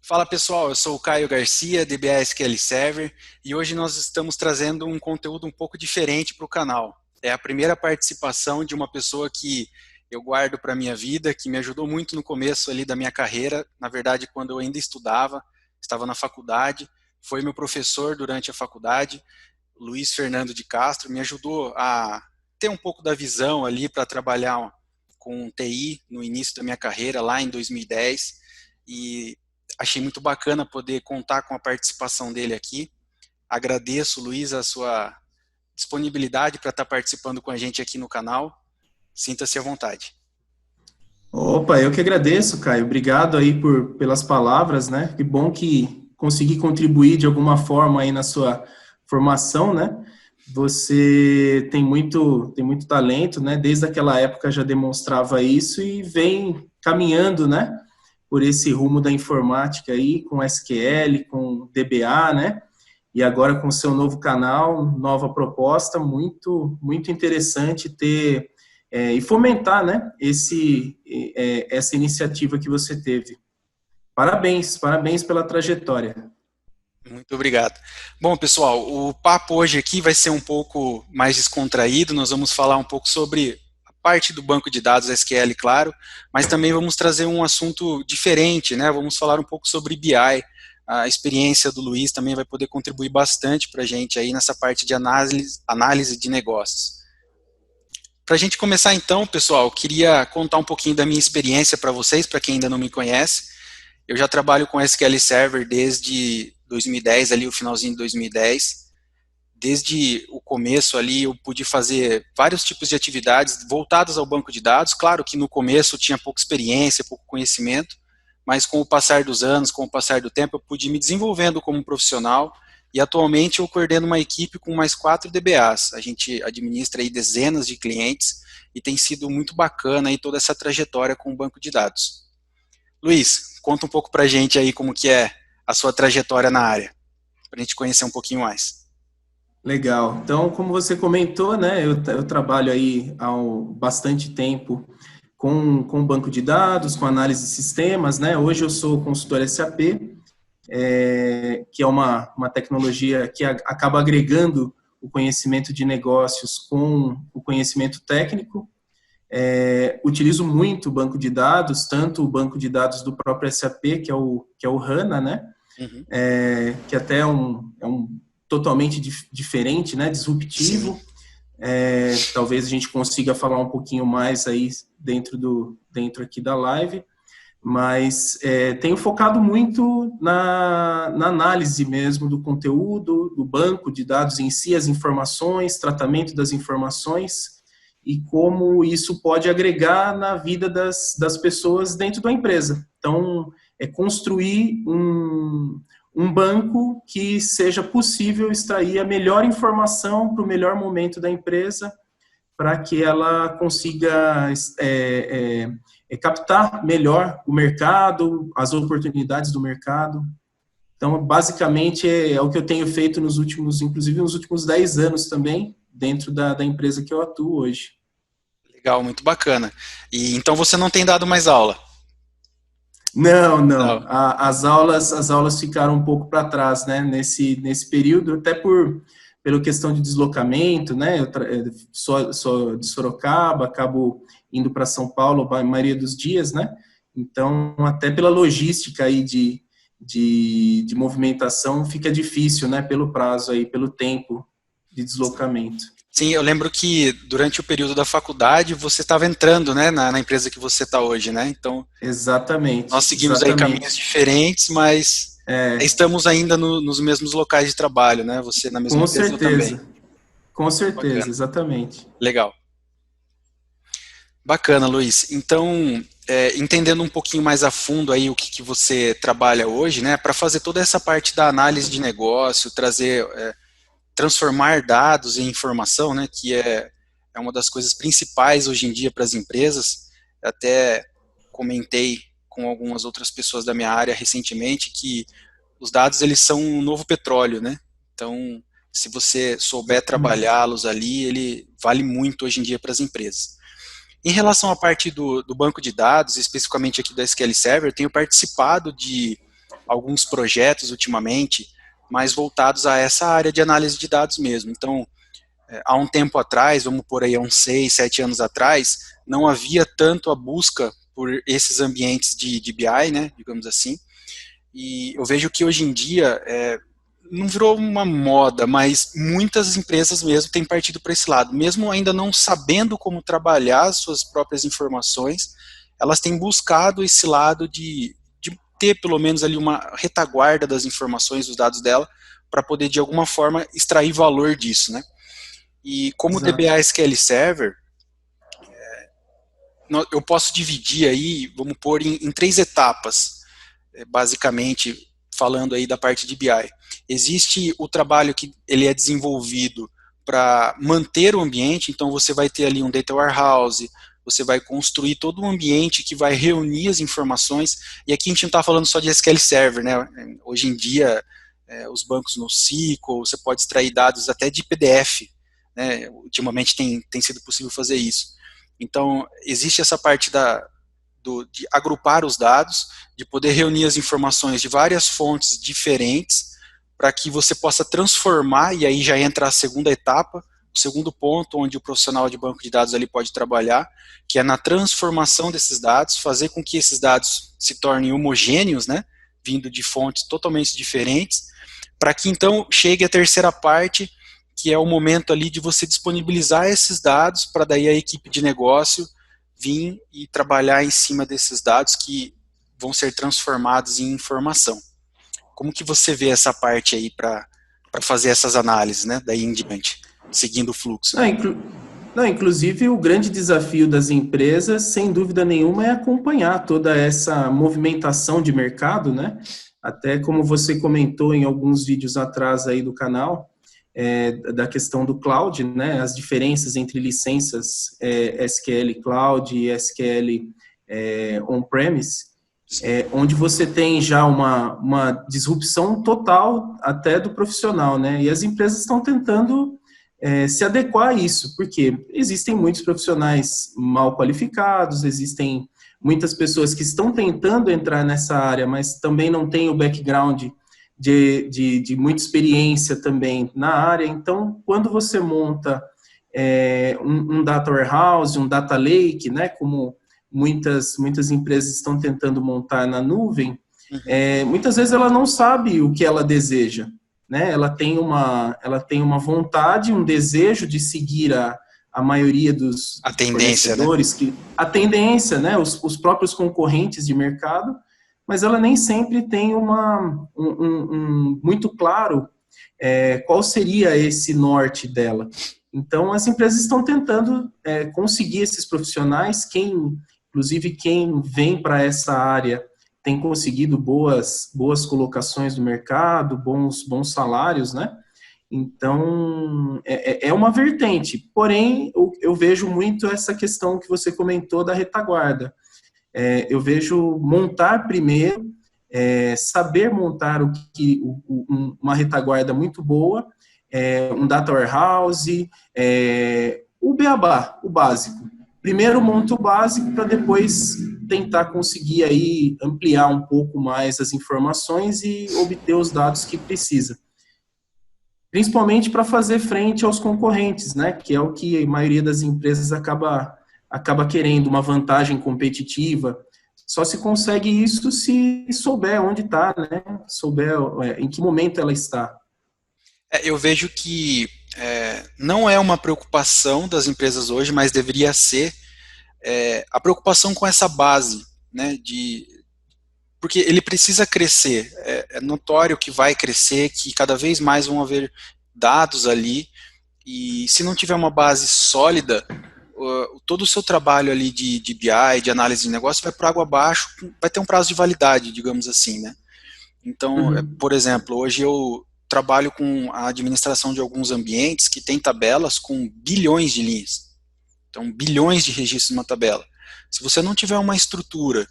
Fala pessoal, eu sou o Caio Garcia, DBA SQL Server, e hoje nós estamos trazendo um conteúdo um pouco diferente para o canal. É a primeira participação de uma pessoa que eu guardo para a minha vida, que me ajudou muito no começo ali da minha carreira, na verdade quando eu ainda estava na faculdade, foi meu professor durante a faculdade, Luiz Fernando de Castro, me ajudou a ter um pouco da visão ali para trabalhar com TI no início da minha carreira, lá em 2010, e achei muito bacana poder contar com a participação dele aqui. Agradeço, Luiz, a sua disponibilidade para estar participando com a gente aqui no canal. Sinta-se à vontade. Opa, eu que agradeço, Caio. Obrigado aí pelas palavras, né? Que bom que consegui contribuir de alguma forma aí na sua formação, né? Você tem muito talento, né? Desde aquela época já demonstrava isso e vem caminhando, né? Por esse rumo da informática aí, com SQL, com DBA, né? E agora com o seu novo canal, nova proposta, muito interessante ter e fomentar, né, essa iniciativa que você teve. Parabéns, parabéns pela trajetória. Muito obrigado. Bom, pessoal, o papo hoje aqui vai ser um pouco mais descontraído. Nós vamos falar um pouco sobre a parte do banco de dados SQL, claro, mas também vamos trazer um assunto diferente, né? Vamos falar um pouco sobre BI. A experiência do Luiz também vai poder contribuir bastante para a gente aí nessa parte de análise de negócios. Para a gente começar então, pessoal, queria contar um pouquinho da minha experiência para vocês, para quem ainda não me conhece. Eu já trabalho com SQL Server desde 2010, ali o finalzinho de 2010. Desde o começo ali eu pude fazer vários tipos de atividades voltadas ao banco de dados. Claro que no começo eu tinha pouca experiência, pouco conhecimento, mas com o passar dos anos, com o passar do tempo, eu pude ir me desenvolvendo como profissional e atualmente eu coordeno uma equipe com mais 4 DBAs. A gente administra aí dezenas de clientes e tem sido muito bacana aí toda essa trajetória com o banco de dados. Luiz, conta um pouco pra gente aí como que é a sua trajetória na área, pra gente conhecer um pouquinho mais. Legal. Então, como você comentou, né, eu trabalho aí há bastante tempo com banco de dados, com análise de sistemas, né? Hoje eu sou consultor SAP, que é uma tecnologia que acaba agregando o conhecimento de negócios com o conhecimento técnico. Utilizo muito o banco de dados, tanto o banco de dados do próprio SAP, que é o HANA, né? Uhum. Que até é um totalmente diferente, né? Sim. Disruptivo. Talvez a gente consiga falar um pouquinho mais aí dentro aqui da live, mas tenho focado muito na análise mesmo do conteúdo, do banco de dados em si, as informações, tratamento das informações e como isso pode agregar na vida das pessoas dentro da empresa. Então, é construir um banco que seja possível extrair a melhor informação para o melhor momento da empresa, para que ela consiga captar melhor o mercado, as oportunidades do mercado. Então, basicamente, é o que eu tenho feito inclusive nos últimos 10 anos também, dentro da empresa que eu atuo hoje. Legal, muito bacana. E então você não tem dado mais aula? Não, Não. não. As aulas ficaram um pouco para trás, né? Nesse período, até pela questão de deslocamento, né? Eu sou de Sorocaba, acabo indo para São Paulo a maioria dos dias, né? Então, até pela logística aí de movimentação, fica difícil, né? Pelo prazo aí, pelo tempo de deslocamento. Sim, eu lembro que durante o período da faculdade você estava entrando, né, na empresa que você está hoje, né? Então nós Exatamente, seguimos aí caminhos exatamente. diferentes, mas estamos ainda nos mesmos locais de trabalho, né? Você na mesma Com empresa, eu também. certeza, com certeza, Bacana. exatamente. Legal. Bacana, Luiz. Então, entendendo um pouquinho mais a fundo aí o que você trabalha hoje, né, para fazer toda essa parte da análise de negócio, transformar dados em informação, né, que é uma das coisas principais hoje em dia para as empresas. Até comentei com algumas outras pessoas da minha área recentemente que os dados eles são um novo petróleo, né? Então, se você souber Exatamente. trabalhá-los ali, ele vale muito hoje em dia para as empresas. Em relação à parte do banco de dados, especificamente aqui do SQL Server, eu tenho participado de alguns projetos ultimamente, mais voltados a essa área de análise de dados mesmo. Então, há um tempo atrás, vamos por aí, há uns 6, 7 anos atrás, não havia tanto a busca por esses ambientes de BI, né, digamos assim, e eu vejo que hoje em dia, não virou uma moda, mas muitas empresas mesmo têm partido para esse lado, mesmo ainda não sabendo como trabalhar as suas próprias informações, elas têm buscado esse lado de ter pelo menos ali uma retaguarda das informações, dos dados dela, para poder de alguma forma extrair valor disso, né? E como o Exato. DBA SQL Server, eu posso dividir aí, vamos pôr em 3 etapas, basicamente falando aí da parte de BI. Existe o trabalho que ele é desenvolvido para manter o ambiente, então você vai ter ali um data warehouse, você vai construir todo um ambiente que vai reunir as informações, e aqui a gente não está falando só de SQL Server, né? Hoje em dia, os bancos no SQL, você pode extrair dados até de PDF, né? Ultimamente tem sido possível fazer isso. Então, existe essa parte de agrupar os dados, de poder reunir as informações de várias fontes diferentes, para que você possa transformar, e aí já entra a segunda etapa, o segundo ponto onde o profissional de banco de dados ali pode trabalhar, que é na transformação desses dados, fazer com que esses dados se tornem homogêneos, né, vindo de fontes totalmente diferentes, para que então chegue a terceira parte, que é o momento ali de você disponibilizar esses dados, para daí a equipe de negócio vir e trabalhar em cima desses dados que vão ser transformados em informação. Como que você vê essa parte aí para fazer essas análises, né, daí em diante, seguindo o fluxo? Não, não, inclusive, o grande desafio das empresas, sem dúvida nenhuma, é acompanhar toda essa movimentação de mercado, né? Até como você comentou em alguns vídeos atrás aí do canal, da questão do cloud, né? As diferenças entre licenças SQL Cloud e SQL on-premise, onde você tem já uma disrupção total até do profissional, né? E as empresas estão tentando se adequar a isso, porque existem muitos profissionais mal qualificados, existem muitas pessoas que estão tentando entrar nessa área, mas também não têm o background de muita experiência também na área. Então, quando você monta um data warehouse, um data lake, né, como muitas empresas estão tentando montar na nuvem, muitas vezes ela não sabe o que ela deseja, né? Ela tem uma vontade, um desejo de seguir a maioria dos A tendência, né? fornecedores, a tendência, né? Os próprios concorrentes de mercado, mas ela nem sempre tem muito claro qual seria esse norte dela. Então, as empresas estão tentando conseguir esses profissionais, inclusive quem vem para essa área tem conseguido boas colocações no mercado, bons salários, né? Então, é uma vertente. Porém, eu vejo muito essa questão que você comentou da retaguarda. Eu vejo montar primeiro, saber montar uma retaguarda muito boa, um data warehouse, o beabá, o básico. Primeiro monta o básico para depois tentar conseguir aí ampliar um pouco mais as informações e obter os dados que precisa. Principalmente para fazer frente aos concorrentes, né? Que é o que a maioria das empresas acaba querendo, uma vantagem competitiva. Só se consegue isso se souber onde está, né? Souber em que momento ela está. Eu vejo que não é uma preocupação das empresas hoje, mas deveria ser a preocupação com essa base, né, porque ele precisa crescer, é notório que vai crescer, que cada vez mais vão haver dados ali, e se não tiver uma base sólida, todo o seu trabalho ali de BI, de análise de negócio, vai por água abaixo, vai ter um prazo de validade, digamos assim, né. Então, por exemplo, hoje eu trabalho com a administração de alguns ambientes que tem tabelas com bilhões de linhas. Então, bilhões de registros numa tabela. Se você não tiver uma estrutura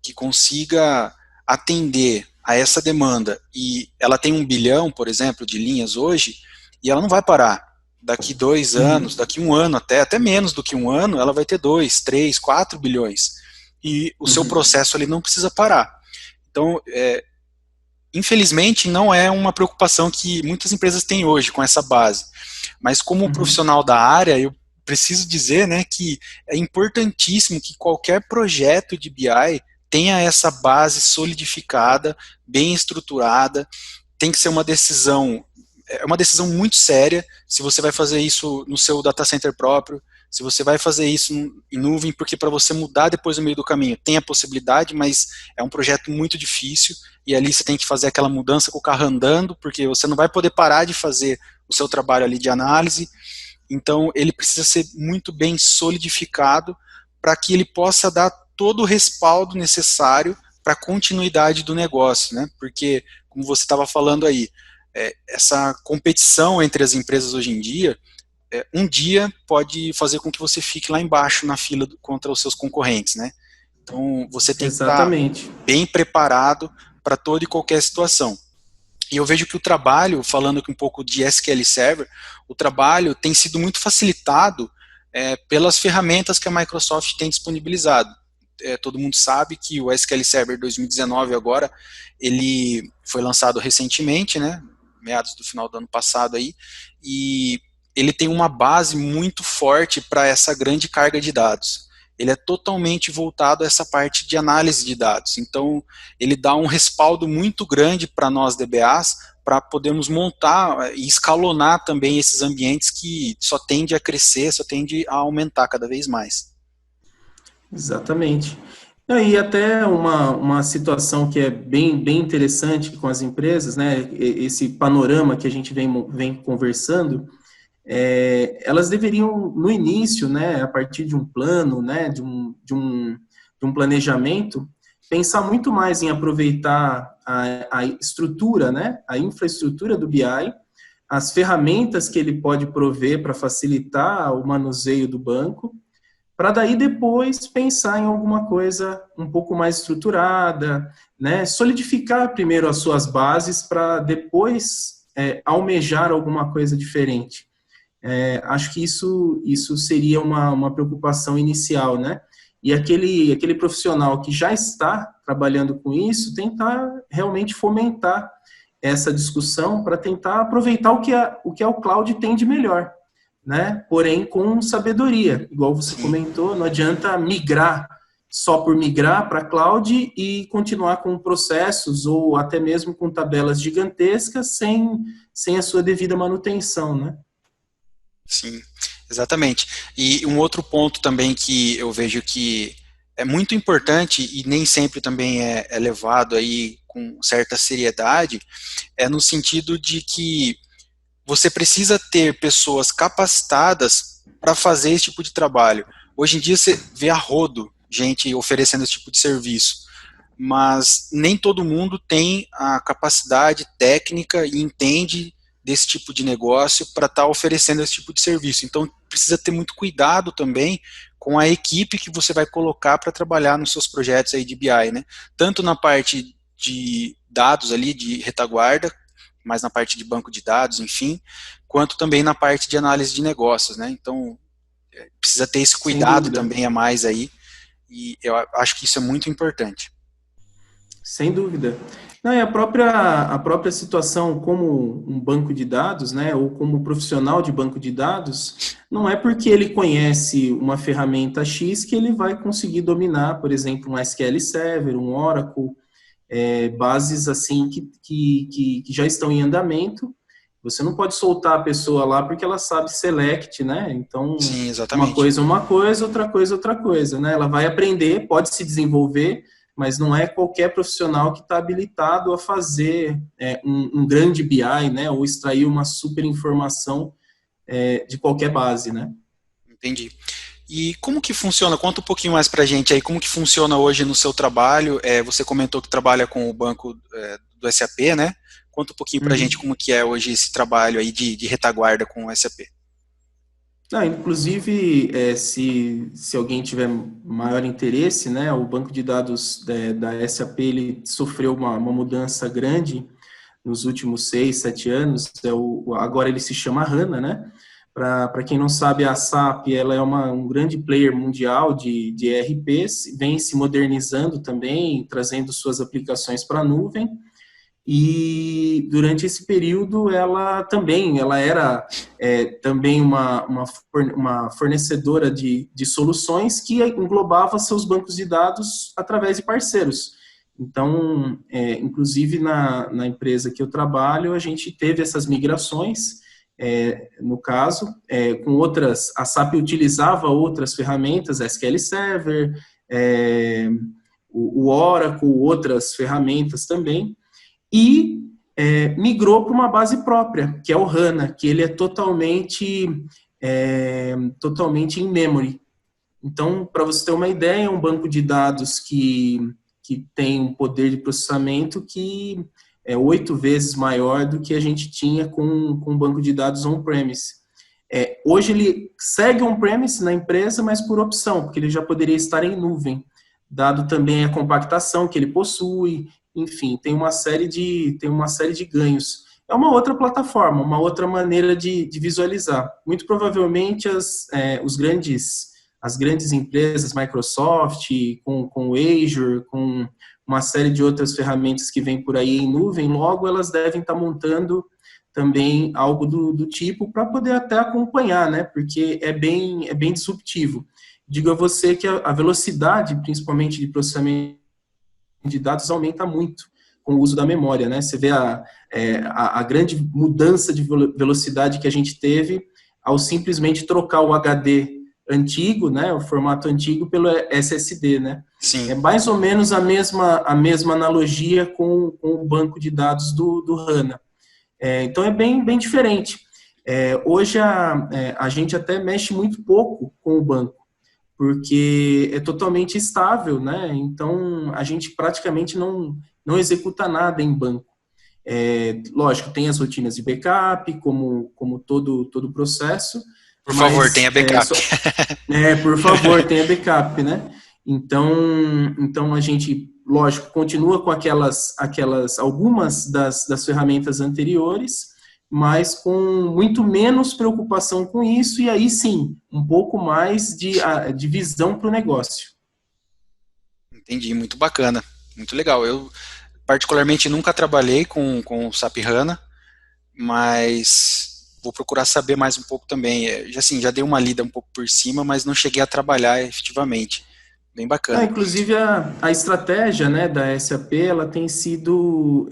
que consiga atender a essa demanda, e ela tem 1 bilhão, por exemplo, de linhas hoje, e ela não vai parar. Daqui 2 anos, daqui 1 ano até menos do que 1 ano, ela vai ter 2, 3, 4 bilhões. E o seu processo ali não precisa parar. Então, Infelizmente, não é uma preocupação que muitas empresas têm hoje com essa base. Mas como Uhum. profissional da área, eu preciso dizer, né, que é importantíssimo que qualquer projeto de BI tenha essa base solidificada, bem estruturada. Tem que ser uma decisão, é uma decisão muito séria, se você vai fazer isso no seu data center próprio, se você vai fazer isso em nuvem, porque para você mudar depois no meio do caminho tem a possibilidade, mas é um projeto muito difícil, e ali você tem que fazer aquela mudança com o carro andando, porque você não vai poder parar de fazer o seu trabalho ali de análise, então ele precisa ser muito bem solidificado para que ele possa dar todo o respaldo necessário para a continuidade do negócio, né? Porque, como você estava falando aí, essa competição entre as empresas hoje em dia, um dia pode fazer com que você fique lá embaixo na fila contra os seus concorrentes, né? Então você tem que estar Exatamente. bem preparado para toda e qualquer situação. E eu vejo que o trabalho, falando aqui um pouco de SQL Server, o trabalho tem sido muito facilitado pelas ferramentas que a Microsoft tem disponibilizado. Todo mundo sabe que o SQL Server 2019 agora, ele foi lançado recentemente, né, meados do final do ano passado aí, e ele tem uma base muito forte para essa grande carga de dados. Ele é totalmente voltado a essa parte de análise de dados. Então, ele dá um respaldo muito grande para nós DBAs, para podermos montar e escalonar também esses ambientes que só tende a crescer, só tende a aumentar cada vez mais. Exatamente. E até uma situação que é bem interessante com as empresas, né? Esse panorama que a gente vem conversando, elas deveriam, no início, né, a partir de um plano, né, de um planejamento, pensar muito mais em aproveitar a estrutura, né, a infraestrutura do BI, as ferramentas que ele pode prover para facilitar o manuseio do banco, para daí depois pensar em alguma coisa um pouco mais estruturada, né? Solidificar primeiro as suas bases para depois almejar alguma coisa diferente. Acho que isso seria uma preocupação inicial, né? E aquele profissional que já está trabalhando com isso, tentar realmente fomentar essa discussão para tentar aproveitar o que o cloud tem de melhor, né? Porém, com sabedoria. Igual você Sim. comentou, não adianta migrar só por migrar para a cloud e continuar com processos ou até mesmo com tabelas gigantescas sem a sua devida manutenção, né? Sim, exatamente. E um outro ponto também que eu vejo que é muito importante e nem sempre também é levado aí com certa seriedade, é no sentido de que você precisa ter pessoas capacitadas para fazer esse tipo de trabalho. Hoje em dia você vê a rodo gente oferecendo esse tipo de serviço, mas nem todo mundo tem a capacidade técnica e entende desse tipo de negócio para estar oferecendo esse tipo de serviço. Então precisa ter muito cuidado também com a equipe que você vai colocar para trabalhar nos seus projetos aí de BI, né? Tanto na parte de dados ali, de retaguarda, mais na parte de banco de dados, enfim, quanto também na parte de análise de negócios, né? Então precisa ter esse Sem cuidado dúvida. também a mais aí, e eu acho que isso é muito importante. Sem dúvida. Não, e a própria situação como um banco de dados, né, ou como profissional de banco de dados, não é porque ele conhece uma ferramenta X que ele vai conseguir dominar, por exemplo, um SQL Server, um Oracle, bases assim que já estão em andamento. Você não pode soltar a pessoa lá porque ela sabe select, né? Então, Sim, exatamente. uma coisa, outra coisa, né? Ela vai aprender, pode se desenvolver, mas não é qualquer profissional que está habilitado a fazer um grande BI, né? Ou extrair uma super informação de qualquer base, né? Entendi. E como que funciona? Conta um pouquinho mais pra gente aí, como que funciona hoje no seu trabalho? Você comentou que trabalha com o banco do SAP, né? Conta um pouquinho pra gente Uhum. como que é hoje esse trabalho aí de retaguarda com o SAP. Ah, inclusive, se alguém tiver maior interesse, né, o banco de dados da SAP ele sofreu uma mudança grande nos últimos 6, 7 anos. Agora ele se chama HANA, né? Para quem não sabe, a SAP ela é um grande player mundial de ERPs, vem se modernizando também, trazendo suas aplicações para a nuvem. e durante esse período ela era também uma fornecedora de soluções que englobava seus bancos de dados através de parceiros. Então, inclusive na empresa que eu trabalho, a gente teve essas migrações, no caso, com outras, a SAP utilizava outras ferramentas, SQL Server, o Oracle, outras ferramentas também, e migrou para uma base própria, que é o HANA, que ele é totalmente in memory. Então, para você ter uma ideia, é um banco de dados que tem um poder de processamento que é 8 vezes maior do que a gente tinha com um banco de dados on-premise. Hoje ele segue on-premise na empresa, mas por opção, porque ele já poderia estar em nuvem, dado também a compactação que ele possui, enfim, tem uma série de ganhos. É uma outra plataforma, uma outra maneira de visualizar. Muito provavelmente as grandes empresas, Microsoft, com o Azure, com uma série de outras ferramentas que vêm por aí em nuvem, logo elas devem estar montando também algo do tipo para poder até acompanhar, né? Porque é bem disruptivo. Digo a você que a velocidade, principalmente de processamento de dados, aumenta muito com o uso da memória, né? Você vê a grande mudança de velocidade que a gente teve ao simplesmente trocar o HD antigo, né, o formato antigo, pelo SSD, né? Sim. É mais ou menos a mesma analogia com o banco de dados do HANA. Então é bem diferente. Hoje a gente até mexe muito pouco com o banco, porque é totalmente estável, né? Então a gente praticamente não executa nada em banco. Lógico, tem as rotinas de backup, como todo o processo. Por favor, tenha backup. Por favor, tenha backup, né? Então a gente, lógico, continua com algumas das ferramentas anteriores, mas com muito menos preocupação com isso, e aí sim, um pouco mais de visão para o negócio. Entendi, muito bacana, muito legal. Eu, particularmente, nunca trabalhei com o SAP HANA, mas vou procurar saber mais um pouco também. Já dei uma lida um pouco por cima, mas não cheguei a trabalhar efetivamente. Bem bacana. Inclusive, a estratégia, né, da SAP, ela tem sido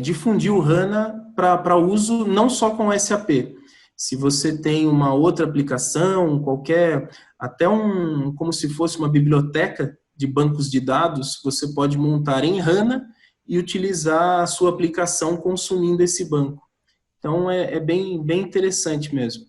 difundir o HANA para uso não só com o SAP. Se você tem uma outra aplicação, até como se fosse uma biblioteca de bancos de dados, você pode montar em HANA e utilizar a sua aplicação consumindo esse banco. Então, é bem interessante mesmo.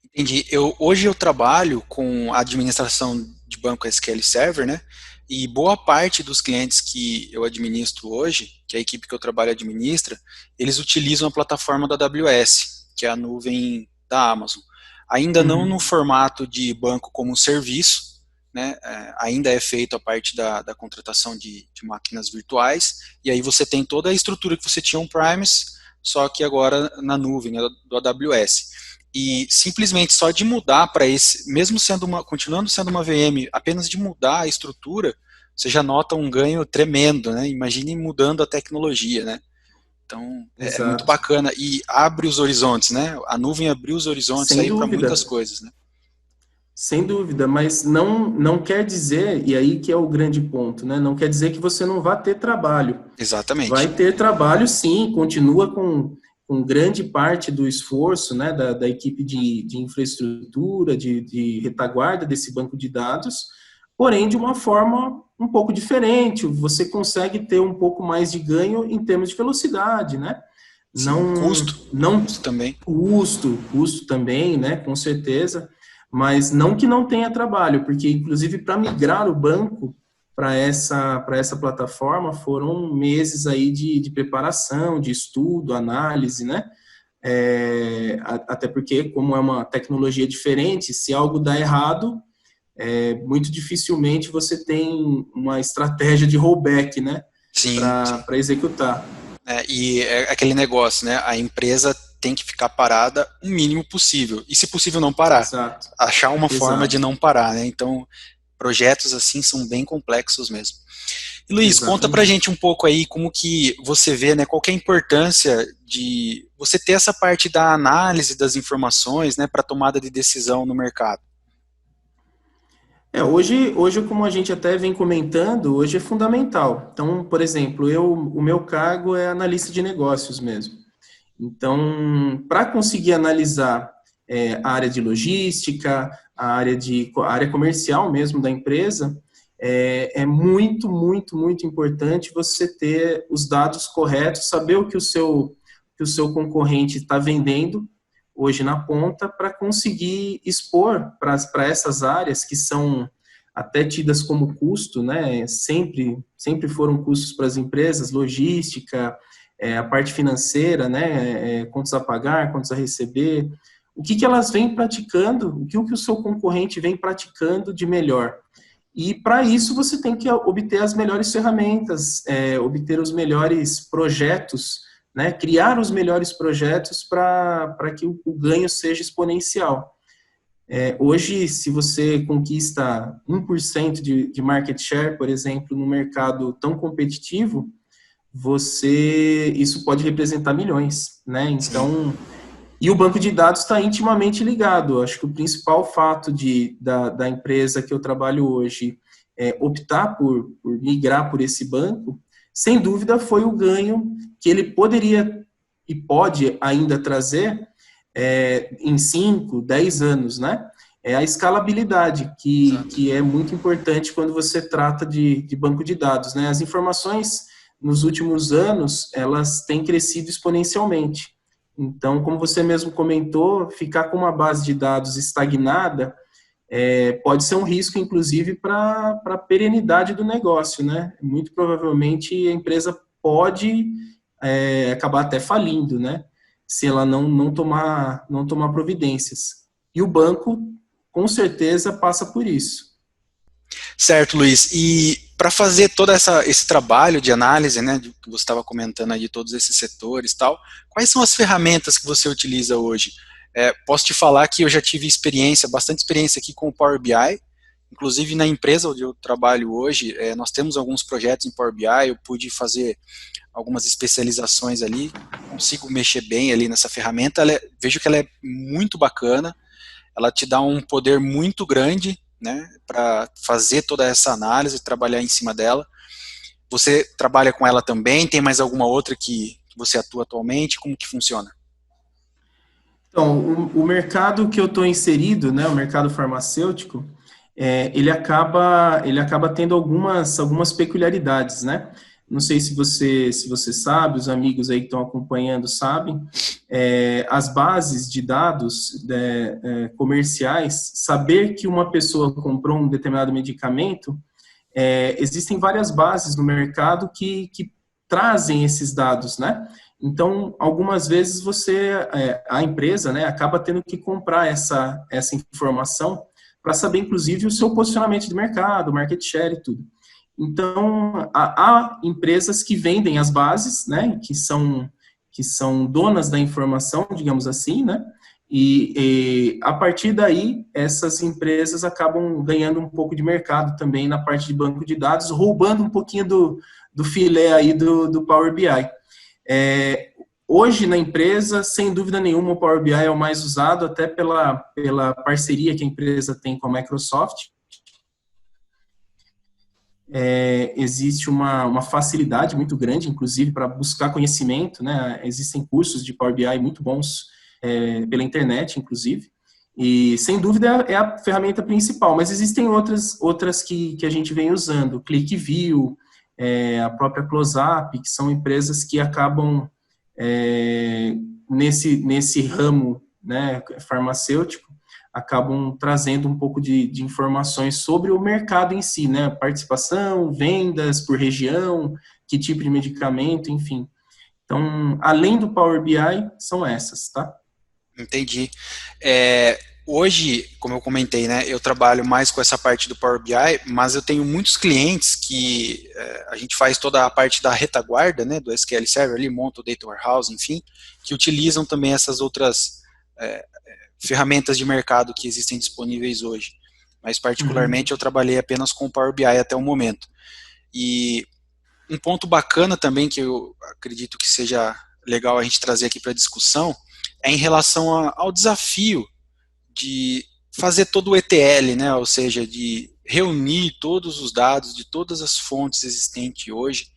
Entendi. Hoje eu trabalho com a administração de banco SQL Server, né? E boa parte dos clientes que eu administro hoje, que a equipe que eu trabalho administra, eles utilizam a plataforma da AWS, que é a nuvem da Amazon. Ainda não no formato de banco como serviço, né? Ainda é feito a parte da contratação de máquinas virtuais, e aí você tem toda a estrutura que você tinha on-premise, só que agora na nuvem, né, do AWS. E simplesmente só de mudar para esse, mesmo continuando sendo uma VM, apenas de mudar a estrutura, você já nota um ganho tremendo, né? Imagine mudando a tecnologia, né? Então, é muito bacana e abre os horizontes, né? A nuvem abriu os horizontes aí para muitas coisas, né? Sem dúvida, mas não quer dizer, e aí que é o grande ponto, né? Não quer dizer que você não vai ter trabalho. Exatamente. Vai ter trabalho, sim, continua com grande parte do esforço, né, da equipe de infraestrutura, de retaguarda desse banco de dados, porém de uma forma um pouco diferente. Você consegue ter um pouco mais de ganho em termos de velocidade, né? Sim, custo também. Custo também, né, com certeza, mas não que não tenha trabalho, porque inclusive para migrar o banco para essa plataforma foram meses aí de preparação, de estudo, análise, né? Até porque, como é uma tecnologia diferente, se algo dá errado, muito dificilmente você tem uma estratégia de rollback, né? Para executar. E é aquele negócio, né? A empresa tem que ficar parada o mínimo possível. E, se possível, não parar. Exato. Achar uma forma de não parar, né? Então, projetos assim são bem complexos mesmo. E Luiz, conta pra Exatamente. gente um pouco aí como que você vê, né, qual que é a importância de você ter essa parte da análise das informações, né, para tomada de decisão no mercado. Hoje, como a gente até vem comentando, hoje é fundamental. Então, por exemplo, o meu cargo é analista de negócios mesmo. Então, para conseguir analisar a área de logística, a área comercial mesmo da empresa, é muito, muito, muito importante você ter os dados corretos, saber que o seu concorrente está vendendo hoje na ponta, para conseguir expor para essas áreas que são até tidas como custo, né? Sempre foram custos para as empresas, logística, a parte financeira, né, contas a pagar, contas a receber, o que elas vêm praticando, o que o seu concorrente vem praticando de melhor. E para isso você tem que obter as melhores ferramentas, obter os melhores projetos, né, criar os melhores projetos para que o ganho seja exponencial. Hoje, se você conquista 1% de market share, por exemplo, no mercado tão competitivo, isso pode representar milhões, né? Sim. Então, e o banco de dados está intimamente ligado. Acho que o principal fato da empresa que eu trabalho hoje optar por migrar por esse banco, sem dúvida foi o ganho que ele poderia e pode ainda trazer em 5, 10 anos, né? É a escalabilidade, Exato. que é muito importante quando você trata de banco de dados, né? As informações, nos últimos anos, elas têm crescido exponencialmente. Então, como você mesmo comentou, ficar com uma base de dados estagnada pode ser um risco, inclusive, para a perenidade do negócio, né? Muito provavelmente a empresa pode acabar até falindo, né? Se ela não tomar providências. E o banco, com certeza, passa por isso. Certo, Luiz. E para fazer todo esse trabalho de análise, né, que você estava comentando aí de todos esses setores e tal, quais são as ferramentas que você utiliza hoje? Posso te falar que eu já tive experiência, bastante experiência aqui com o Power BI, inclusive na empresa onde eu trabalho hoje, nós temos alguns projetos em Power BI, eu pude fazer algumas especializações ali, consigo mexer bem ali nessa ferramenta, vejo que ela é muito bacana, ela te dá um poder muito grande, né, para fazer toda essa análise, trabalhar em cima dela. Você trabalha com ela também? Tem mais alguma outra que você atua atualmente? Como que funciona? Então, o mercado que eu estou inserido, né, o mercado farmacêutico, ele acaba tendo algumas peculiaridades, né? Não sei se você sabe, os amigos aí que estão acompanhando sabem, as bases de dados comerciais, saber que uma pessoa comprou um determinado medicamento, existem várias bases no mercado que trazem esses dados, né? Então, algumas vezes a empresa, né, acaba tendo que comprar essa informação para saber, inclusive, o seu posicionamento de mercado, market share e tudo. Então, há empresas que vendem as bases, né, que são donas da informação, digamos assim, né, e a partir daí, essas empresas acabam ganhando um pouco de mercado também na parte de banco de dados, roubando um pouquinho do filé aí do Power BI. Hoje na empresa, sem dúvida nenhuma, o Power BI é o mais usado, até pela parceria que a empresa tem com a Microsoft. Existe uma facilidade muito grande, inclusive, para buscar conhecimento, né? Existem cursos de Power BI muito bons pela internet, inclusive, e sem dúvida é a ferramenta principal, mas existem outras que a gente vem usando, ClickView, a própria CloseUp, que são empresas que acabam nesse ramo, né, farmacêutico, acabam trazendo um pouco de informações sobre o mercado em si, né? Participação, vendas por região, que tipo de medicamento, enfim. Então, além do Power BI, são essas, tá? Entendi. Hoje, como eu comentei, né, eu trabalho mais com essa parte do Power BI, mas eu tenho muitos clientes que a gente faz toda a parte da retaguarda, né, do SQL Server ali, monta o Data Warehouse, enfim, que utilizam também essas outras é, ferramentas de mercado que existem disponíveis hoje. Mas particularmente Uhum. eu trabalhei apenas com o Power BI até o momento. E um ponto bacana também que eu acredito que seja legal a gente trazer aqui para a discussão é em relação ao desafio de fazer todo o ETL, né, ou seja, de reunir todos os dados de todas as fontes existentes hoje.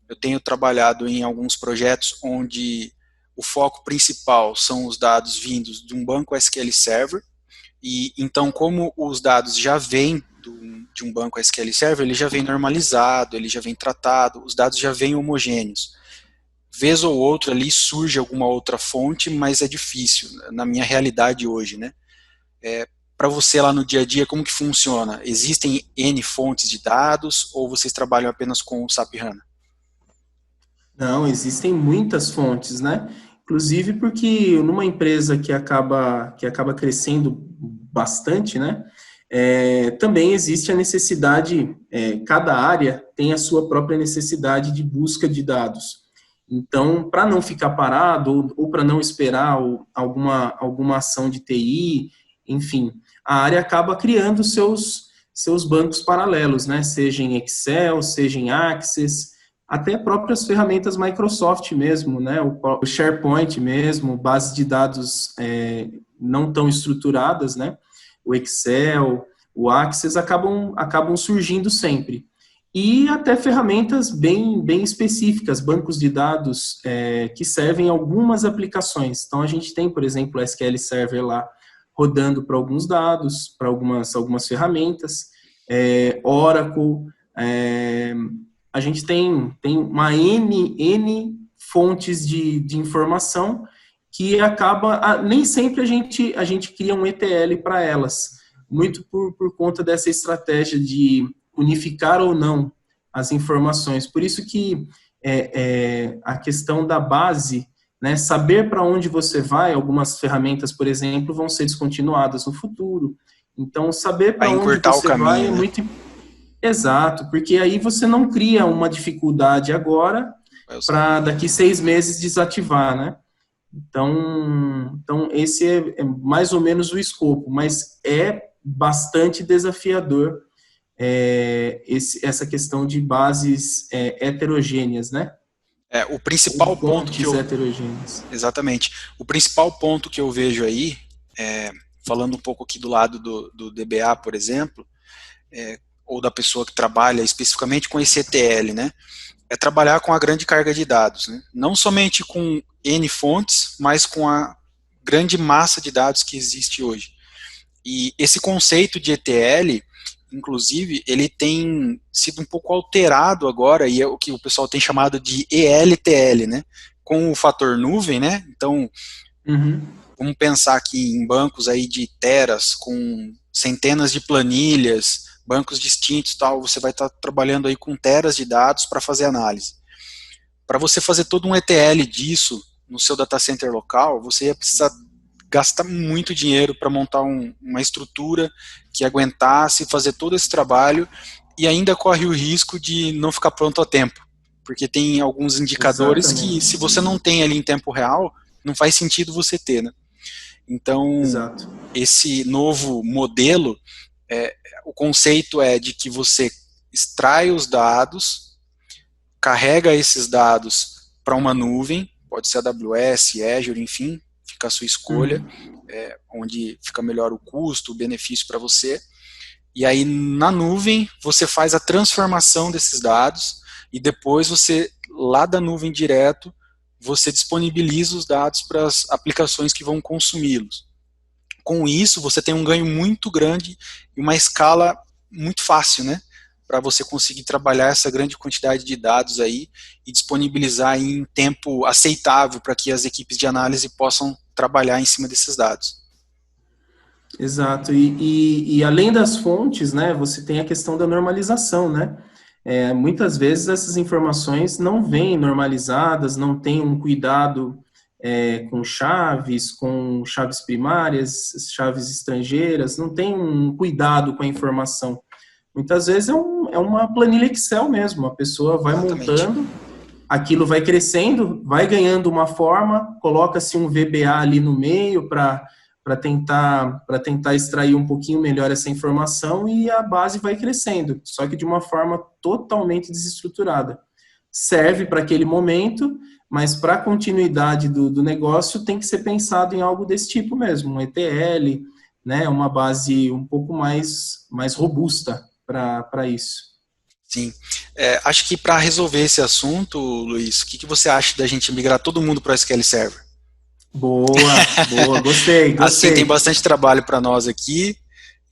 Eu tenho trabalhado em alguns projetos onde o foco principal são os dados vindos de um banco SQL Server, e então como os dados já vêm de um banco SQL Server, ele já vem normalizado, ele já vem tratado, os dados já vêm homogêneos. Vez ou outra ali surge alguma outra fonte, mas é difícil, na minha realidade hoje, né? Para você lá no dia a dia, como que funciona? Existem N fontes de dados ou vocês trabalham apenas com o SAP HANA? Não, existem muitas fontes, né? Inclusive porque numa empresa que acaba crescendo bastante, né? Também existe a necessidade, cada área tem a sua própria necessidade de busca de dados. Então, para não ficar parado ou para não esperar alguma ação de TI, enfim, a área acaba criando seus bancos paralelos, né? Seja em Excel, seja em Access, até próprias ferramentas Microsoft mesmo, né? O SharePoint mesmo, bases de dados não tão estruturadas, né? O Excel, o Access acabam surgindo sempre. E até ferramentas bem específicas, bancos de dados que servem algumas aplicações. Então, a gente tem, por exemplo, o SQL Server lá rodando para alguns dados, para algumas ferramentas, Oracle, a gente tem uma N fontes de informação que acaba, nem sempre a gente cria um ETL para elas, muito por conta dessa estratégia de unificar ou não as informações. Por isso que a questão da base, né, saber para onde você vai, algumas ferramentas, por exemplo, vão ser descontinuadas no futuro. Então, saber para onde você vai é muito importante. Exato, porque aí você não cria uma dificuldade agora para daqui 6 meses desativar, né? Então esse é mais ou menos o escopo, mas é bastante desafiador essa questão de bases heterogêneas, né? O principal ponto que eu... heterogêneas. Exatamente. O principal ponto que eu vejo aí, falando um pouco aqui do lado do DBA, por exemplo, ou da pessoa que trabalha especificamente com esse ETL, né? É trabalhar com a grande carga de dados, né? Não somente com N fontes, mas com a grande massa de dados que existe hoje. E esse conceito de ETL, inclusive, ele tem sido um pouco alterado agora, e é o que o pessoal tem chamado de ELTL, né? Com o fator nuvem, né? Então, vamos pensar aqui em bancos aí de teras, com centenas de planilhas, bancos distintos, tal, você vai estar trabalhando aí com teras de dados para fazer análise. Para você fazer todo um ETL disso no seu data center local, você ia precisar gastar muito dinheiro para montar uma estrutura que aguentasse fazer todo esse trabalho e ainda corre o risco de não ficar pronto a tempo, porque tem alguns indicadores que se você não tem ali em tempo real, não faz sentido você ter, né? Então, esse novo modelo, o conceito é de que você extrai os dados, carrega esses dados para uma nuvem, pode ser AWS, Azure, enfim, fica a sua escolha, onde fica melhor o custo, o benefício para você, e aí na nuvem você faz a transformação desses dados, e depois você, lá da nuvem direto, você disponibiliza os dados para as aplicações que vão consumi-los. Com isso, você tem um ganho muito grande e uma escala muito fácil, né? Para você conseguir trabalhar essa grande quantidade de dados aí e disponibilizar em tempo aceitável para que as equipes de análise possam trabalhar em cima desses dados. Exato. E além das fontes, né, você tem a questão da normalização, né? Muitas vezes essas informações não vêm normalizadas, não tem um cuidado com chaves primárias, chaves estrangeiras, não tem um cuidado com a informação. Muitas vezes é uma planilha Excel mesmo, a pessoa vai montando, aquilo vai crescendo, vai ganhando uma forma, coloca-se um VBA ali no meio para tentar extrair um pouquinho melhor essa informação e a base vai crescendo, só que de uma forma totalmente desestruturada. serve para aquele momento, mas para a continuidade do negócio tem que ser pensado em algo desse tipo mesmo, um ETL, né, uma base um pouco mais robusta para isso. Sim. Acho que para resolver esse assunto, Luiz, o que você acha da gente migrar todo mundo para o SQL Server? Boa, Assim tem gostei. bastante trabalho para nós aqui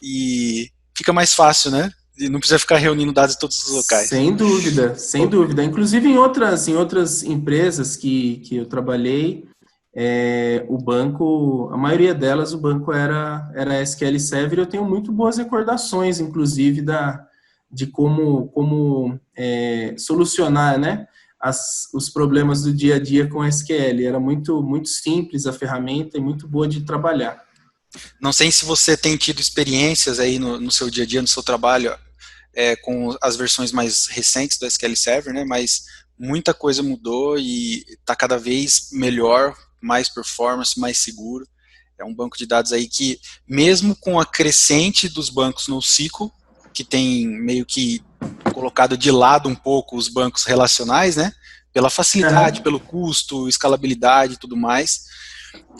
e fica mais fácil, né? E não precisa ficar reunindo dados em todos os locais. Sem dúvida, sem Bom, dúvida. Inclusive em outras empresas que eu trabalhei, o banco, a maioria delas, o banco era SQL Server. Eu tenho muito boas recordações, inclusive, de como solucionar, né, os problemas do dia a dia com SQL. Era muito, muito simples a ferramenta e muito boa de trabalhar. não sei se você tem tido experiências aí no seu dia a dia, no seu trabalho, com as versões mais recentes do SQL Server, né? Mas muita coisa mudou e está cada vez melhor, mais performance, mais seguro. É um banco de dados aí que, mesmo com a crescente dos bancos no NoSQL, que tem meio que colocado de lado um pouco os bancos relacionais, né? Pela facilidade, Aham. pelo custo, escalabilidade e tudo mais.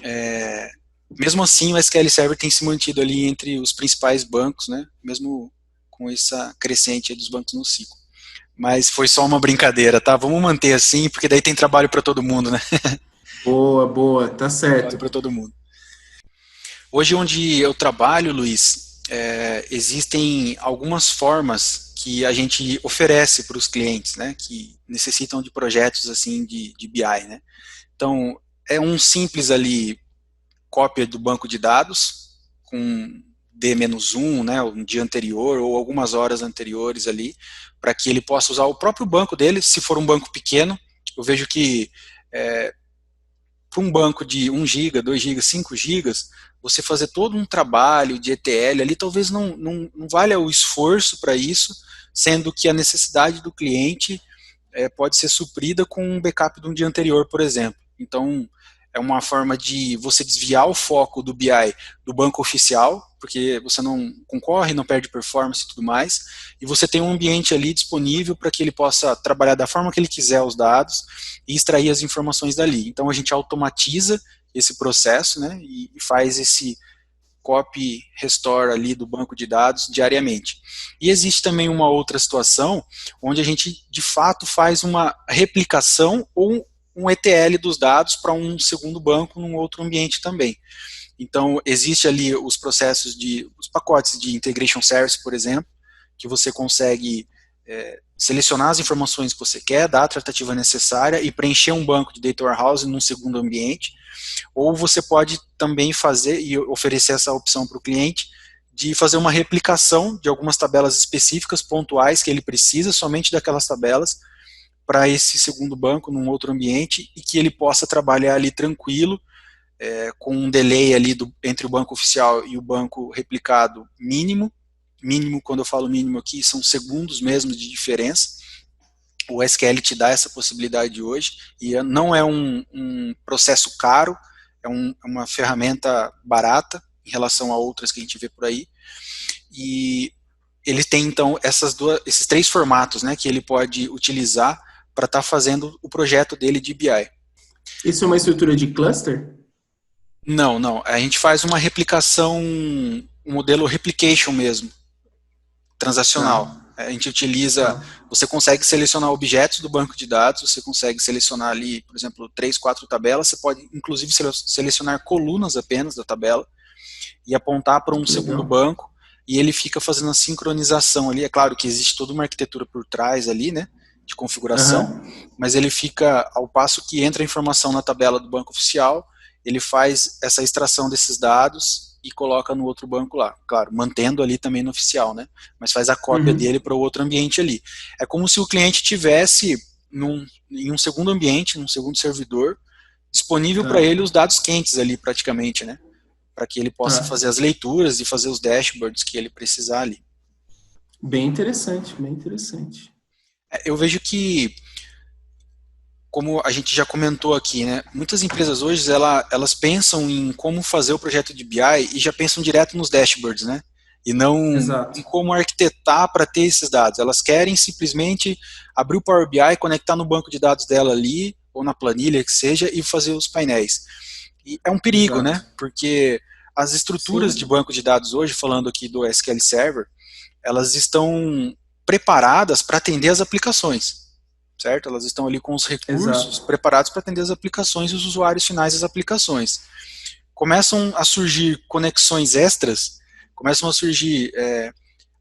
É, Mesmo assim, o SQL Server tem se mantido ali entre os principais bancos, né? Mesmo com essa crescente dos bancos no ciclo. Mas foi só uma brincadeira, tá? Vamos manter assim, porque daí tem trabalho para todo mundo, né? Boa, tá Trabalho certo. para todo mundo. Hoje, onde eu trabalho, Luiz, existem algumas formas que a gente oferece para os clientes, né? Que necessitam de projetos assim de BI, né? Então, é um simples ali cópia do banco de dados com D-1, né, um dia anterior ou algumas horas anteriores ali, para que ele possa usar o próprio banco dele, se for um banco pequeno. Eu vejo que para um banco de 1 GB, 2 GB, 5 gigas, você fazer todo um trabalho de ETL ali, talvez não valha o esforço para isso, sendo que a necessidade do cliente pode ser suprida com um backup de um dia anterior, por exemplo. Então, é uma forma de você desviar o foco do BI do banco oficial, porque você não concorre, não perde performance e tudo mais, e você tem um ambiente ali disponível para que ele possa trabalhar da forma que ele quiser os dados e extrair as informações dali. Então, a gente automatiza esse processo, né, e faz esse copy restore ali do banco de dados diariamente. E existe também uma outra situação onde a gente de fato faz uma replicação ou um ETL dos dados para um segundo banco num outro ambiente também. Então existe ali os processos os pacotes de integration service, por exemplo, que você consegue selecionar as informações que você quer, dar a tratativa necessária e preencher um banco de data warehouse num segundo ambiente. Ou você pode também fazer e oferecer essa opção para o cliente de fazer uma replicação de algumas tabelas específicas, pontuais, que ele precisa somente daquelas tabelas, para esse segundo banco, num outro ambiente, e que ele possa trabalhar ali tranquilo, com um delay ali entre o banco oficial e o banco replicado mínimo. Mínimo, quando eu falo mínimo aqui, são segundos mesmo de diferença. O SQL te dá essa possibilidade hoje, e não é um processo caro, uma ferramenta barata em relação a outras que a gente vê por aí, e ele tem então esses 3 formatos, né, que ele pode utilizar para estar fazendo o projeto dele de BI. Isso é uma estrutura de cluster? Não, a gente faz uma replicação, um modelo replication mesmo, transacional. Tá, A gente utiliza, tá. você consegue selecionar objetos do banco de dados, você consegue selecionar ali, por exemplo, 3, 4 tabelas, você pode inclusive selecionar colunas apenas da tabela e apontar para um Que segundo legal. banco, e ele fica fazendo a sincronização ali. É claro que existe toda uma arquitetura por trás ali, né, de configuração, Aham. mas ele fica, ao passo que entra a informação na tabela do banco oficial, ele faz essa extração desses dados e coloca no outro banco lá, claro, mantendo ali também no oficial, né, mas faz a cópia Uhum. dele para o outro ambiente ali. É como se o cliente tivesse em um segundo ambiente, num segundo servidor, disponível para Tá, ele os dados quentes ali praticamente, né, para que ele possa tá. fazer as leituras e fazer os dashboards que ele precisar ali. Bem interessante, bem interessante. Eu vejo que, como a gente já comentou aqui, né, muitas empresas hoje elas pensam em como fazer o projeto de BI e já pensam direto nos dashboards, né? e não em Exato. como arquitetar para ter esses dados. Elas querem simplesmente abrir o Power BI, conectar no banco de dados dela ali, ou na planilha que seja, e fazer os painéis. E é um perigo, Exato. né? Porque as estruturas de Sim, banco de dados hoje, falando aqui do SQL Server, elas estão preparadas para atender as aplicações, certo? Elas estão ali com os recursos exato. preparados para atender as aplicações e os usuários finais das aplicações. Começam a surgir conexões extras, começam a surgir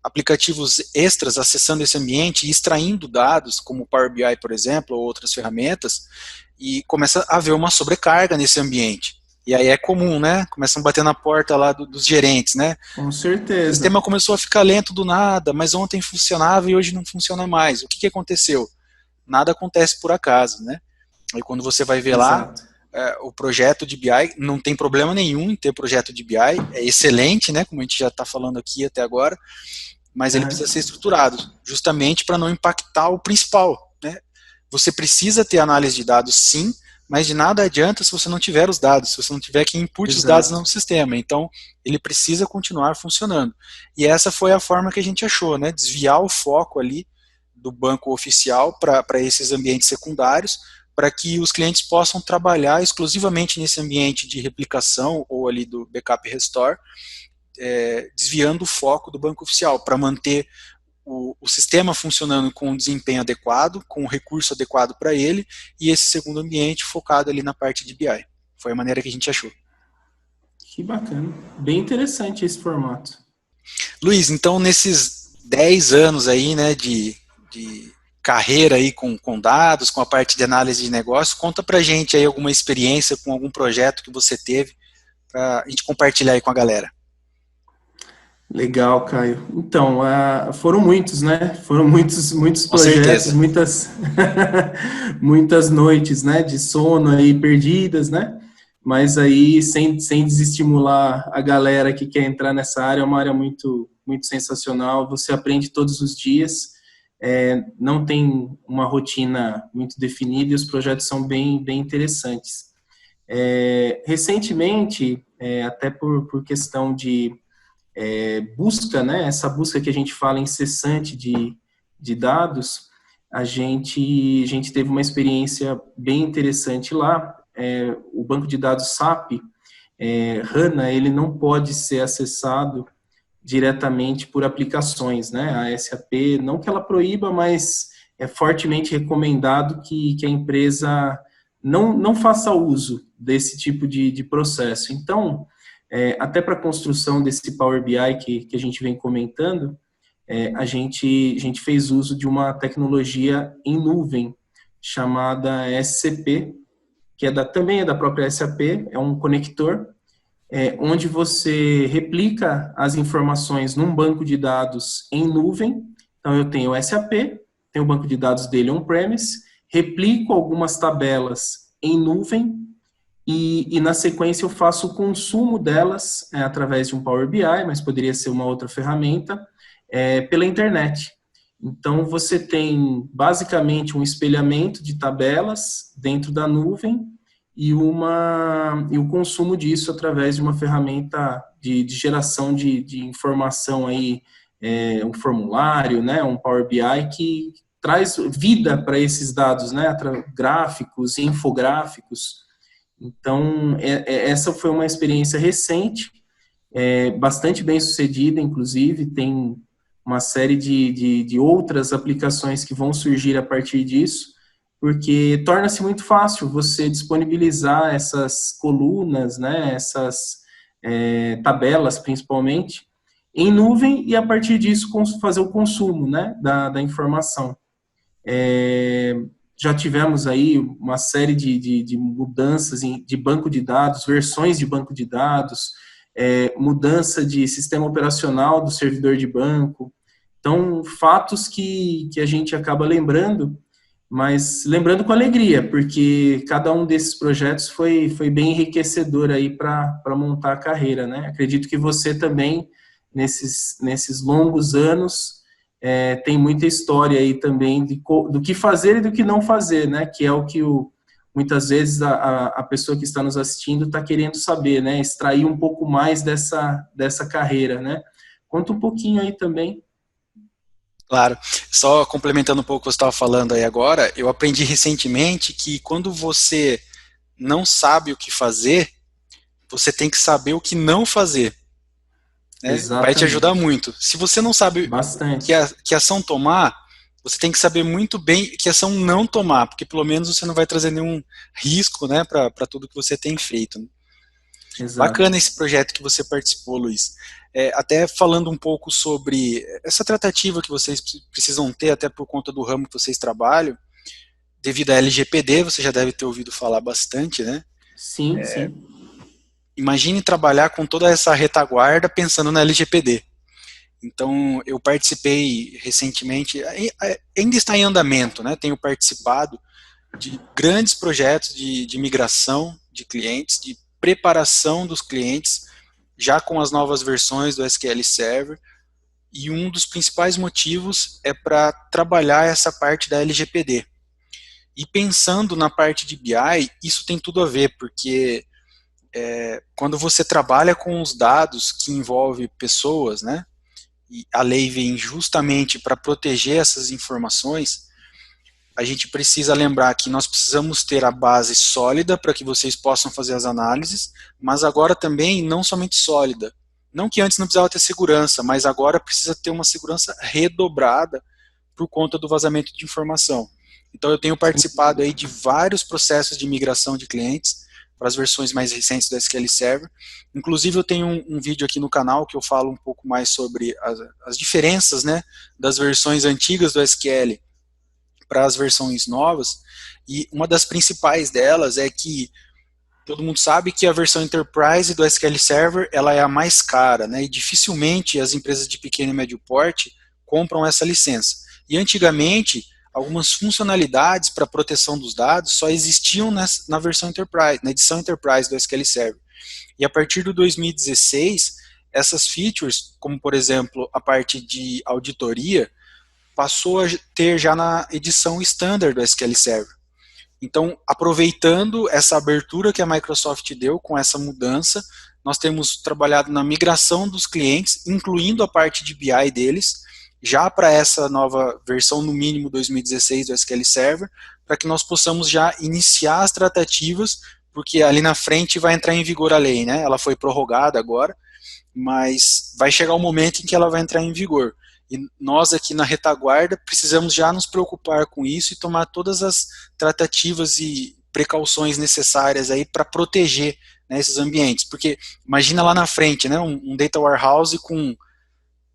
aplicativos extras acessando esse ambiente e extraindo dados, como o Power BI, por exemplo, ou outras ferramentas, e começa a haver uma sobrecarga nesse ambiente. E aí é comum, né? Começam a bater na porta lá dos gerentes, né? Com O sistema certeza. começou a ficar lento do nada, mas ontem funcionava e hoje não funciona mais. O que aconteceu? Nada acontece por acaso, né? Aí quando você vai ver lá, Exato. o projeto de BI, não tem problema nenhum em ter projeto de BI, é excelente, né? Como a gente já está falando aqui até agora, mas ele precisa ser Uhum. estruturado, justamente para não impactar o principal, né? Você precisa ter análise de dados, sim, mas de nada adianta se você não tiver os dados, se você não tiver quem input os dados Exato. no sistema. Então, ele precisa continuar funcionando. E essa foi a forma que a gente achou, né? Desviar o foco ali do banco oficial para esses ambientes secundários, para que os clientes possam trabalhar exclusivamente nesse ambiente de replicação ou ali do backup restore, desviando o foco do banco oficial, para manter o sistema funcionando com um desempenho adequado, com um recurso adequado para ele, e esse segundo ambiente focado ali na parte de BI. Foi a maneira que a gente achou. Que bacana. Bem interessante esse formato. Luiz, então nesses 10 anos aí, né, de carreira aí com dados, com a parte de análise de negócio, conta pra gente aí alguma experiência com algum projeto que você teve para a gente compartilhar aí com a galera. Legal, Caio. Então, foram muitos, né? Foram muitos Com projetos, certeza. muitas noites, né? De sono aí perdidas, né? Mas aí, sem desestimular a galera que quer entrar nessa área, é uma área muito sensacional. Você aprende todos os dias, não tem uma rotina muito definida e os projetos são bem interessantes. Recentemente, até por questão de busca, né, essa busca que a gente fala incessante de dados, a gente teve uma experiência bem interessante lá. O banco de dados SAP, HANA, ele não pode ser acessado diretamente por aplicações, né? A SAP, não que ela proíba, mas é fortemente recomendado que a empresa não faça uso desse tipo de processo. Então, até para a construção desse Power BI que a gente vem comentando, a gente fez uso de uma tecnologia em nuvem chamada SCP, que também é da própria SAP, é um conector, onde você replica as informações num banco de dados em nuvem. Então, eu tenho o SAP, tenho o banco de dados dele on-premise, replico algumas tabelas em nuvem, e na sequência eu faço o consumo delas através de um Power BI, mas poderia ser uma outra ferramenta, pela internet. Então, você tem basicamente um espelhamento de tabelas dentro da nuvem e o consumo disso através de uma ferramenta de geração de informação aí, um formulário, né, um Power BI que traz vida para esses dados, né, gráficos, infográficos. Então, essa foi uma experiência recente, bastante bem sucedida, inclusive, tem uma série de outras aplicações que vão surgir a partir disso, porque torna-se muito fácil você disponibilizar essas colunas, né, essas tabelas, principalmente, em nuvem e, a partir disso, fazer o consumo, né, da informação. Já tivemos aí uma série de mudanças de banco de dados, versões de banco de dados, mudança de sistema operacional do servidor de banco. Então, fatos que a gente acaba lembrando, mas lembrando com alegria, porque cada um desses projetos foi bem enriquecedor aí para montar a carreira, né? Acredito que você também, nesses longos anos, tem muita história aí também do que fazer e do que não fazer, né? Que é o que muitas vezes a pessoa que está nos assistindo está querendo saber, né? Extrair um pouco mais dessa carreira, né? Conta um pouquinho aí também. Claro. Só complementando um pouco o que você estava falando aí agora, eu aprendi recentemente que quando você não sabe o que fazer, você tem que saber o que não fazer, né? Vai te ajudar Exatamente. muito. Se você não sabe Bastante. que ação tomar, você tem que saber muito bem que ação não tomar, porque pelo menos você não vai trazer nenhum risco, né, para tudo que você tem feito. Exato. Bacana esse projeto que você participou, Luiz. Até falando um pouco sobre essa tratativa que vocês precisam ter, até por conta do ramo que vocês trabalham, devido à LGPD, você já deve ter ouvido falar bastante, né? Sim, sim. Imagine trabalhar com toda essa retaguarda pensando na LGPD. Então, eu participei recentemente, ainda está em andamento, né? Tenho participado de grandes projetos de migração de clientes, de preparação dos clientes, já com as novas versões do SQL Server, e um dos principais motivos é para trabalhar essa parte da LGPD. E pensando na parte de BI, isso tem tudo a ver, porque quando você trabalha com os dados que envolvem pessoas, né, e a lei vem justamente para proteger essas informações, a gente precisa lembrar que nós precisamos ter a base sólida para que vocês possam fazer as análises, mas agora também não somente sólida. Não que antes não precisava ter segurança, mas agora precisa ter uma segurança redobrada por conta do vazamento de informação. Então eu tenho Sem participado dúvida. aí de vários processos de migração de clientes para as versões mais recentes do SQL Server. Inclusive eu tenho um vídeo aqui no canal que eu falo um pouco mais sobre as diferenças, né, das versões antigas do SQL para as versões novas, e uma das principais delas é que todo mundo sabe que a versão Enterprise do SQL Server ela é a mais cara, né, e dificilmente as empresas de pequeno e médio porte compram essa licença. E antigamente, algumas funcionalidades para proteção dos dados só existiam na versão Enterprise, na edição Enterprise do SQL Server. E a partir do 2016, essas features, como por exemplo a parte de auditoria, passou a ter já na edição standard do SQL Server. Então, aproveitando essa abertura que a Microsoft deu com essa mudança, nós temos trabalhado na migração dos clientes, incluindo a parte de BI deles, já para essa nova versão, no mínimo 2016 do SQL Server, para que nós possamos já iniciar as tratativas, porque ali na frente vai entrar em vigor a lei, né? Ela foi prorrogada agora, mas vai chegar o momento em que ela vai entrar em vigor. E nós aqui na retaguarda precisamos já nos preocupar com isso e tomar todas as tratativas e precauções necessárias aí para proteger, né, esses ambientes. Porque imagina lá na frente, né, um data warehouse com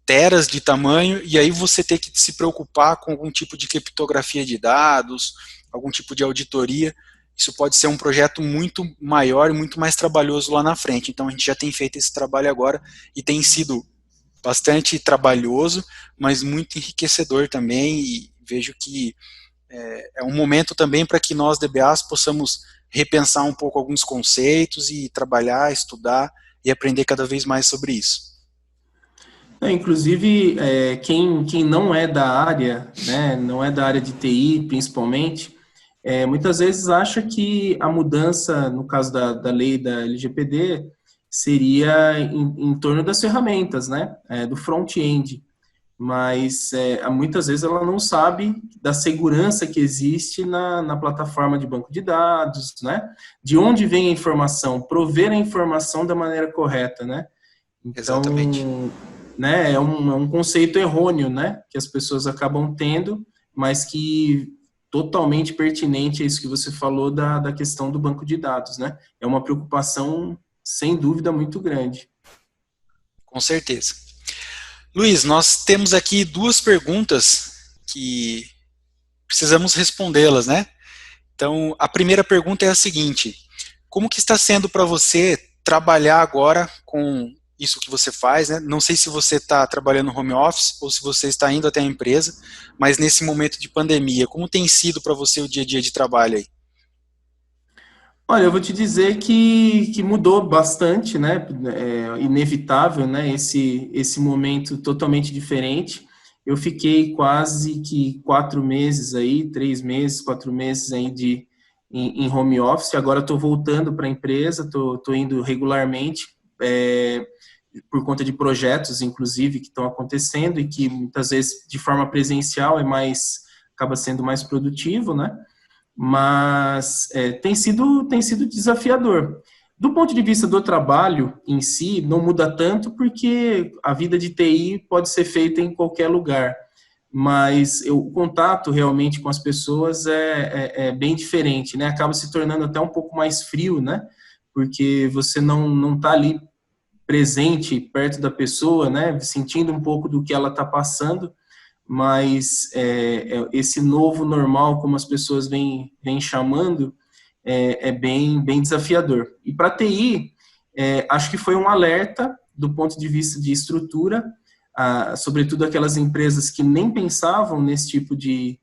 teras de tamanho, e aí você ter que se preocupar com algum tipo de criptografia de dados, algum tipo de auditoria. Isso pode ser um projeto muito maior e muito mais trabalhoso lá na frente. Então a gente já tem feito esse trabalho agora e tem sido bastante trabalhoso, mas muito enriquecedor também, e vejo que é um momento também para que nós, DBAs, possamos repensar um pouco alguns conceitos e trabalhar, estudar e aprender cada vez mais sobre isso. Inclusive, quem não é da área, né, não é da área de TI, principalmente, muitas vezes acha que a mudança, no caso da lei da LGPD, seria em torno das ferramentas, né, do front-end. Mas muitas vezes ela não sabe da segurança que existe na plataforma de banco de dados, né, de onde vem a informação, prover a informação da maneira correta, né. Exatamente. Então, né, é um conceito errôneo, né, que as pessoas acabam tendo, mas que totalmente pertinente a isso que você falou da questão do banco de dados, né? É uma preocupação, sem dúvida, muito grande. Com certeza. Luiz, nós temos aqui duas perguntas que precisamos respondê-las, né? Então, a primeira pergunta é a seguinte: como que está sendo para você trabalhar agora com isso que você faz, né? Não sei se você está trabalhando no home office ou se você está indo até a empresa, mas nesse momento de pandemia, como tem sido para você o dia a dia de trabalho aí? Olha, eu vou te dizer que mudou bastante, né? É inevitável, né? Esse momento totalmente diferente. Eu fiquei quase que 4 meses aí, 3 meses, 4 meses aí em home office. Agora estou voltando para a empresa, estou indo regularmente. por conta de projetos, inclusive, que estão acontecendo e que muitas vezes de forma presencial acaba sendo mais produtivo, né? Mas tem sido desafiador. Do ponto de vista do trabalho em si, não muda tanto porque a vida de TI pode ser feita em qualquer lugar, mas o contato realmente com as pessoas é bem diferente, né? Acaba se tornando até um pouco mais frio, né? Porque você não está ali presente perto da pessoa, né? Sentindo um pouco do que ela está passando, mas esse novo normal, como as pessoas vêm chamando, bem desafiador. E para a TI, acho que foi um alerta do ponto de vista de estrutura, sobretudo aquelas empresas que nem pensavam nesse tipo de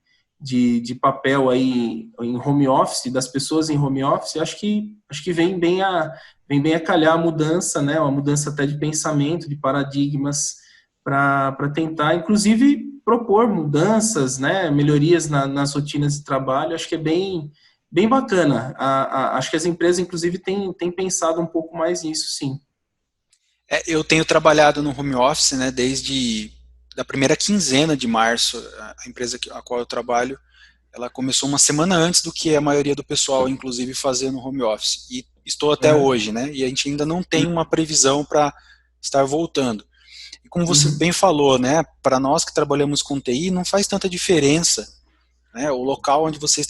papel aí em home office, das pessoas em home office. Acho que vem bem a calhar a mudança, né, uma mudança até de pensamento, de paradigmas, para tentar, inclusive, propor mudanças, né, melhorias nas rotinas de trabalho. Acho que é bem bacana. Acho que as empresas, inclusive, têm pensado um pouco mais nisso, sim. Eu tenho trabalhado no home office, né, desde da primeira quinzena de março. A empresa a qual eu trabalho, ela começou uma semana antes do que a maioria do pessoal, inclusive, fazia no home office. E estou até hoje, né, e a gente ainda não tem uma previsão para estar voltando. E como você bem falou, né, para nós que trabalhamos com TI, não faz tanta diferença, né, o local onde você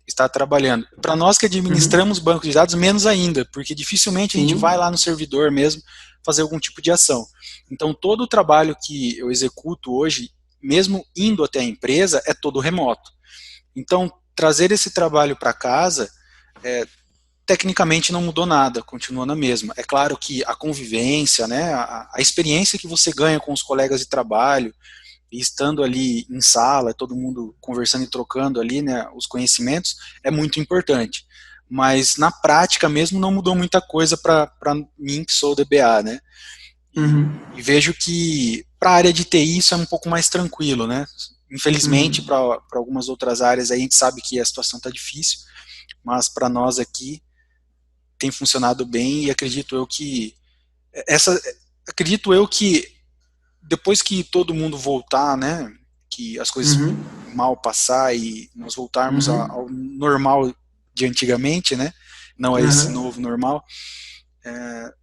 está trabalhando. Para nós que administramos banco de dados, menos ainda, porque dificilmente a gente vai lá no servidor mesmo fazer algum tipo de ação. Então, todo o trabalho que eu executo hoje, mesmo indo até a empresa, é todo remoto. Então, trazer esse trabalho para casa, tecnicamente não mudou nada, continua na mesma. É claro que a convivência, né, a experiência que você ganha com os colegas de trabalho, e estando ali em sala, todo mundo conversando e trocando ali, né, os conhecimentos, é muito importante. Mas na prática mesmo não mudou muita coisa para mim que sou DBA, né? E vejo que para a área de TI isso é um pouco mais tranquilo, né? Infelizmente para algumas outras áreas aí a gente sabe que a situação está difícil, mas para nós aqui tem funcionado bem e acredito eu que depois que todo mundo voltar, né, que as coisas mal passar e nós voltarmos ao normal de antigamente, né, não a esse novo normal,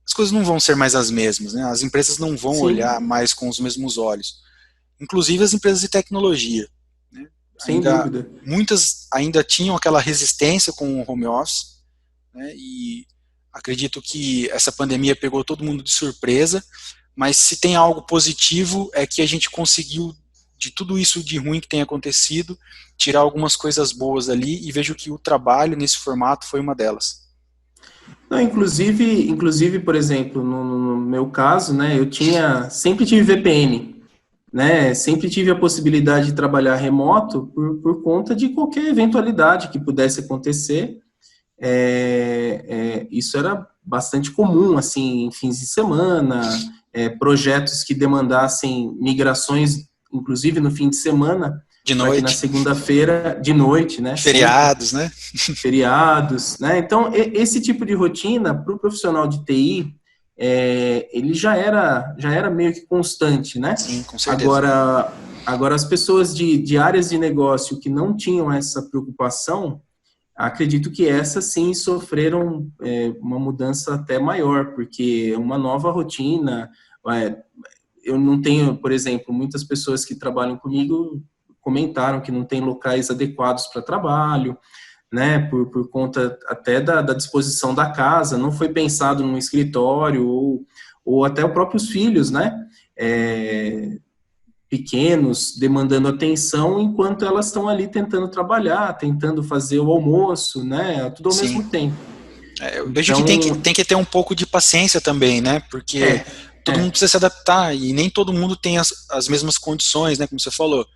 as coisas não vão ser mais as mesmas, né, as empresas não vão olhar mais com os mesmos olhos, inclusive as empresas de tecnologia, né, sem dúvida. Muitas ainda tinham aquela resistência com o home office, né, e acredito que essa pandemia pegou todo mundo de surpresa, mas se tem algo positivo é que a gente conseguiu, de tudo isso de ruim que tem acontecido, tirar algumas coisas boas ali, e vejo que o trabalho nesse formato foi uma delas. Não, inclusive, por exemplo, no meu caso, né, sempre tive VPN, né, sempre tive a possibilidade de trabalhar remoto por conta de qualquer eventualidade que pudesse acontecer. Isso era bastante comum, assim, em fins de semana, projetos que demandassem migrações, inclusive no fim de semana, para que na segunda-feira, de noite, né? Feriados, né? Feriados, né? Então, esse tipo de rotina, para o profissional de TI, ele já era meio que constante, né? Sim, com certeza. Agora as pessoas de áreas de negócio que não tinham essa preocupação, acredito que essas sim sofreram uma mudança até maior, porque uma nova rotina. Eu não tenho, por exemplo, muitas pessoas que trabalham comigo comentaram que não tem locais adequados para trabalho, né, por conta até da disposição da casa, não foi pensado num escritório, ou até os próprios filhos, né, pequenos, demandando atenção, enquanto elas estão ali tentando trabalhar, tentando fazer o almoço, né, tudo ao mesmo tempo. Eu vejo que tem que ter um pouco de paciência também, né, porque todo mundo precisa se adaptar, e nem todo mundo tem as mesmas condições, né, como você falou.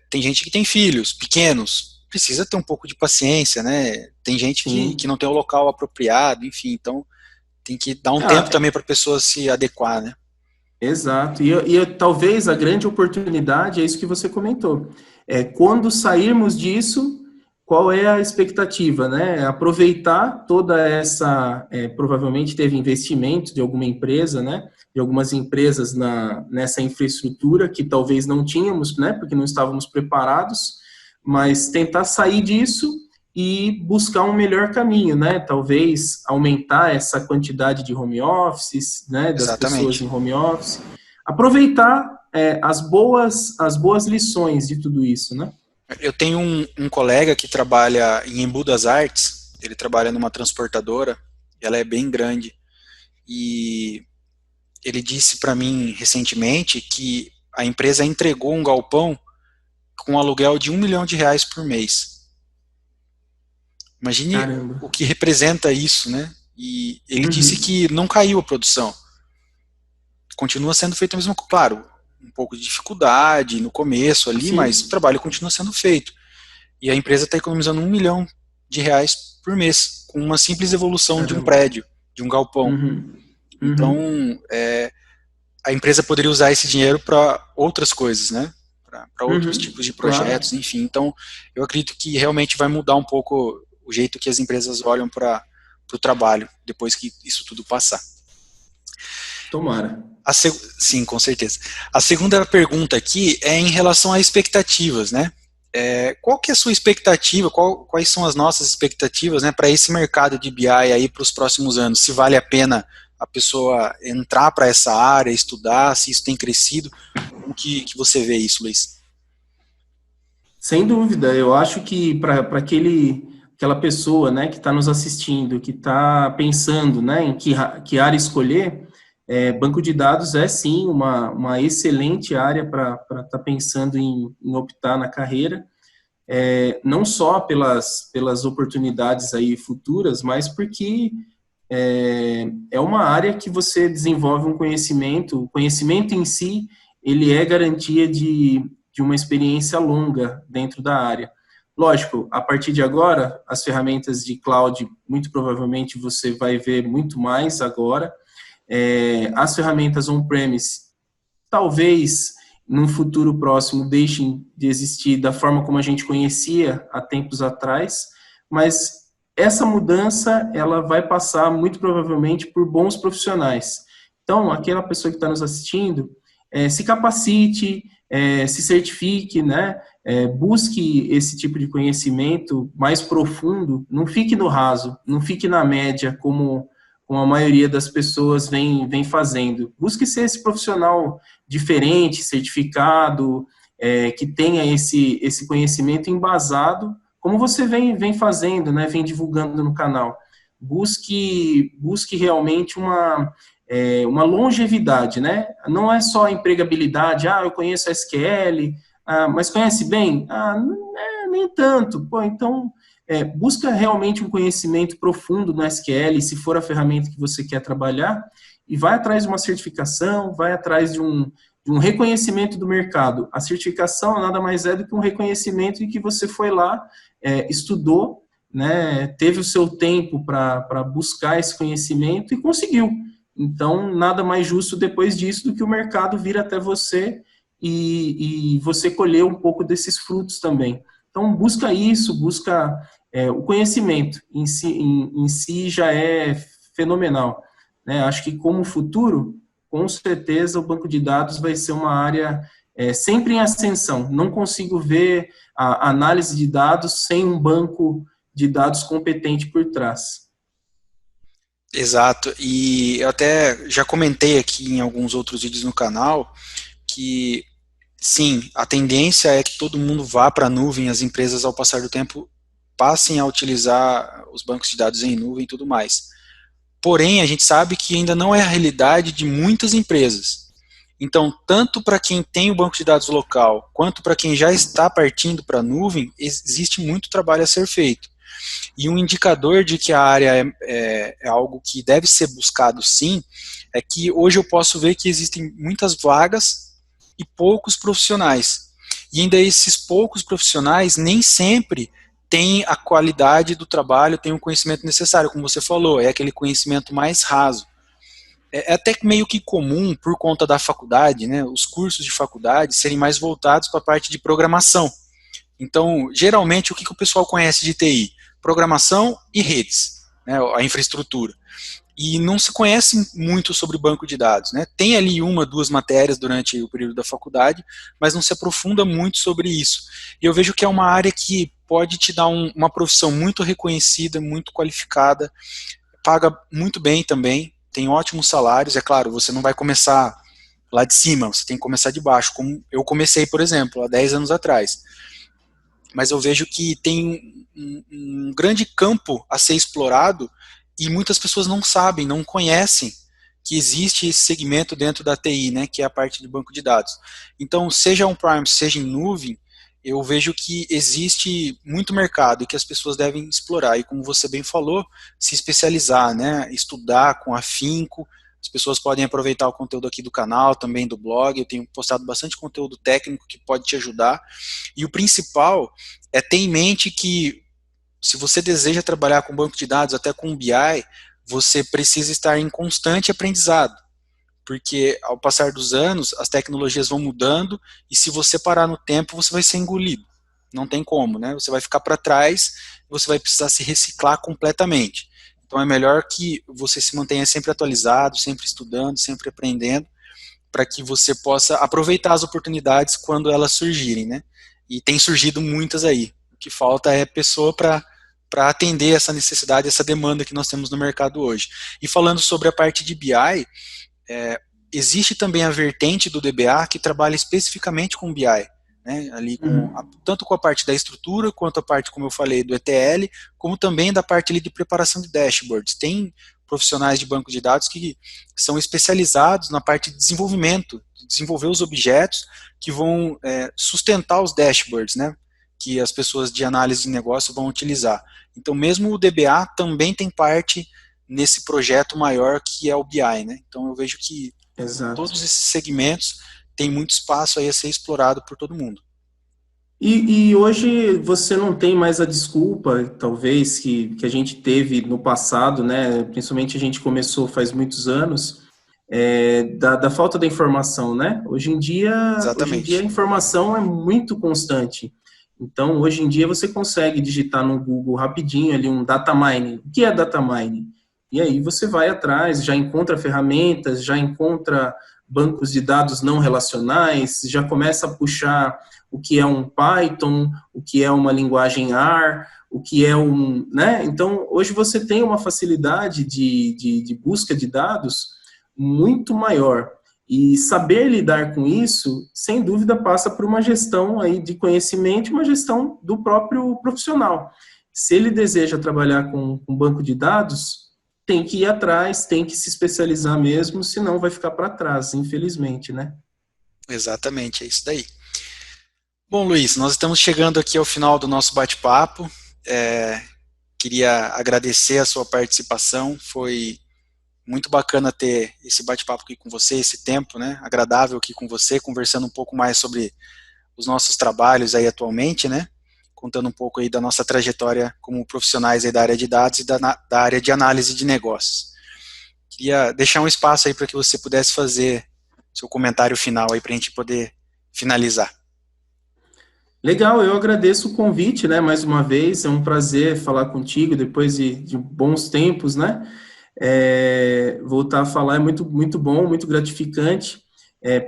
Tem gente que tem filhos pequenos, precisa ter um pouco de paciência, né, tem gente que não tem o local apropriado, enfim, então tem que dar um tempo também para a pessoa se adequar, né. Exato, e talvez a grande oportunidade é isso que você comentou, quando sairmos disso, qual é a expectativa, né? Aproveitar toda essa, provavelmente teve investimento de alguma empresa, né? De algumas empresas nessa infraestrutura que talvez não tínhamos, né? Porque não estávamos preparados, mas tentar sair disso e buscar um melhor caminho, né? Talvez aumentar essa quantidade de home offices, né? Das pessoas Exatamente. em home office, aproveitar as boas lições de tudo isso, né? Eu tenho um colega que trabalha em Embu das Artes, ele trabalha numa transportadora, ela é bem grande, e ele disse para mim recentemente que a empresa entregou um galpão com um aluguel de R$ 1 milhão por mês. Imagine Caramba. o que representa isso, né? E ele disse Uhum. que não caiu a produção. Continua sendo feito mesmo, claro, um pouco de dificuldade no começo ali, mas o Sim. trabalho continua sendo feito. E a empresa está economizando R$ 1 milhão por mês, com uma simples evolução de um Caramba. prédio, de um galpão. Uhum. Então, Uhum. a empresa poderia usar esse dinheiro para outras coisas, né? Para outros Uhum. tipos de Claro. projetos, enfim. Então, eu acredito que realmente vai mudar um pouco o jeito que as empresas olham para o trabalho, depois que isso tudo passar. Tomara. Sim, com certeza. A segunda pergunta aqui é em relação a expectativas, né? Qual que é a sua expectativa, quais são as nossas expectativas, né, para esse mercado de BI aí para os próximos anos? Se vale a pena a pessoa entrar para essa área, estudar, se isso tem crescido, como que você vê isso, Luiz? Sem dúvida, eu acho que para aquela pessoa, né, que está nos assistindo, que está pensando, né, em que área escolher, banco de dados é sim uma excelente área para estar pensando em optar na carreira, não só pelas oportunidades aí futuras, mas porque é uma área que você desenvolve um conhecimento, o conhecimento em si, ele é garantia de uma experiência longa dentro da área. Lógico, a partir de agora, as ferramentas de cloud, muito provavelmente você vai ver muito mais agora. As ferramentas on-premise, talvez num futuro próximo deixem de existir da forma como a gente conhecia há tempos atrás, mas essa mudança ela vai passar muito provavelmente por bons profissionais. Então, aquela pessoa que está nos assistindo, se capacite, se certifique, né? Busque esse tipo de conhecimento mais profundo, não fique no raso, não fique na média, como a maioria das pessoas vem fazendo. Busque ser esse profissional diferente, certificado, que tenha esse conhecimento embasado, como você vem fazendo, né, vem divulgando no canal. Busque realmente uma longevidade, né? Não é só a empregabilidade, eu conheço a SQL, mas conhece bem? Nem tanto. Pô, então, busca realmente um conhecimento profundo no SQL, se for a ferramenta que você quer trabalhar, e vai atrás de uma certificação, vai atrás de um reconhecimento do mercado. A certificação nada mais é do que um reconhecimento de que você foi lá, estudou, né, teve o seu tempo para buscar esse conhecimento e conseguiu. Então, nada mais justo depois disso do que o mercado vir até você e você colher um pouco desses frutos também. Então, busca isso, busca o conhecimento em si já é fenomenal. Né? Acho que como futuro, com certeza o banco de dados vai ser uma área sempre em ascensão. Não consigo ver a análise de dados sem um banco de dados competente por trás. Exato, e eu até já comentei aqui em alguns outros vídeos no canal que, sim, a tendência é que todo mundo vá para a nuvem, as empresas ao passar do tempo passem a utilizar os bancos de dados em nuvem e tudo mais. Porém, a gente sabe que ainda não é a realidade de muitas empresas. Então, tanto para quem tem o banco de dados local, quanto para quem já está partindo para a nuvem, existe muito trabalho a ser feito. E um indicador de que a área é algo que deve ser buscado sim, é que hoje eu posso ver que existem muitas vagas e poucos profissionais. E ainda esses poucos profissionais nem sempre têm a qualidade do trabalho, têm o conhecimento necessário, como você falou, é aquele conhecimento mais raso. É até meio que comum, por conta da faculdade, né, os cursos de faculdade serem mais voltados para a parte de programação. Então, geralmente, o que o pessoal conhece de TI? Programação e redes, né, a infraestrutura. E não se conhece muito sobre banco de dados, né? Tem ali uma, duas matérias durante o período da faculdade, mas não se aprofunda muito sobre isso. E eu vejo que é uma área que pode te dar uma profissão muito reconhecida, muito qualificada, paga muito bem também, tem ótimos salários, é claro, você não vai começar lá de cima, você tem que começar de baixo, como eu comecei, por exemplo, há 10 anos atrás. Mas eu vejo que tem um grande campo a ser explorado e muitas pessoas não sabem, não conhecem que existe esse segmento dentro da TI, né, que é a parte de banco de dados. Então, seja on-prem, seja em nuvem, eu vejo que existe muito mercado e que as pessoas devem explorar. E como você bem falou, se especializar, né, estudar com afinco. As pessoas podem aproveitar o conteúdo aqui do canal, também do blog. Eu tenho postado bastante conteúdo técnico que pode te ajudar. E o principal é ter em mente que se você deseja trabalhar com banco de dados, até com BI, você precisa estar em constante aprendizado, porque ao passar dos anos, as tecnologias vão mudando, e se você parar no tempo, você vai ser engolido. Não tem como, né? Você vai ficar para trás, você vai precisar se reciclar completamente. Então é melhor que você se mantenha sempre atualizado, sempre estudando, sempre aprendendo, para que você possa aproveitar as oportunidades quando elas surgirem, né? E tem surgido muitas aí. O que falta é pessoa para atender essa necessidade, essa demanda que nós temos no mercado hoje. E falando sobre a parte de BI, existe também a vertente do DBA que trabalha especificamente com BI, né, ali tanto com a parte da estrutura, quanto a parte, como eu falei, do ETL, como também da parte ali de preparação de dashboards. Tem profissionais de banco de dados que são especializados na parte de desenvolvimento, de desenvolver os objetos que vão sustentar os dashboards, né, que as pessoas de análise de negócio vão utilizar. Então, mesmo o DBA também tem parte nesse projeto maior que é o BI, né? Então, eu vejo que Exato. todos esses segmentos têm muito espaço aí a ser explorado por todo mundo. E hoje você não tem mais a desculpa, talvez, que a gente teve no passado, né? Principalmente a gente começou faz muitos anos, da falta da informação, né? Hoje em dia a Exatamente. informação é muito constante. Então, hoje em dia você consegue digitar no Google rapidinho ali um data mining. O que é data mining? E aí você vai atrás, já encontra ferramentas, já encontra bancos de dados não relacionais, já começa a puxar o que é um Python, o que é uma linguagem R, o que é né? Então, hoje você tem uma facilidade de busca de dados muito maior. E saber lidar com isso, sem dúvida, passa por uma gestão aí de conhecimento e uma gestão do próprio profissional. Se ele deseja trabalhar com banco de dados, tem que ir atrás, tem que se especializar mesmo, senão vai ficar para trás, infelizmente, né? Exatamente, é isso daí. Bom, Luiz, nós estamos chegando aqui ao final do nosso bate-papo. Queria agradecer a sua participação, foi muito bacana ter esse bate-papo aqui com você, esse tempo, né, agradável aqui com você, conversando um pouco mais sobre os nossos trabalhos aí atualmente, né, contando um pouco aí da nossa trajetória como profissionais aí da área de dados e da área de análise de negócios. Queria deixar um espaço aí para que você pudesse fazer seu comentário final aí para a gente poder finalizar. Legal, eu agradeço o convite, né, mais uma vez, é um prazer falar contigo depois de bons tempos, né, voltar a falar é muito, muito bom, muito gratificante.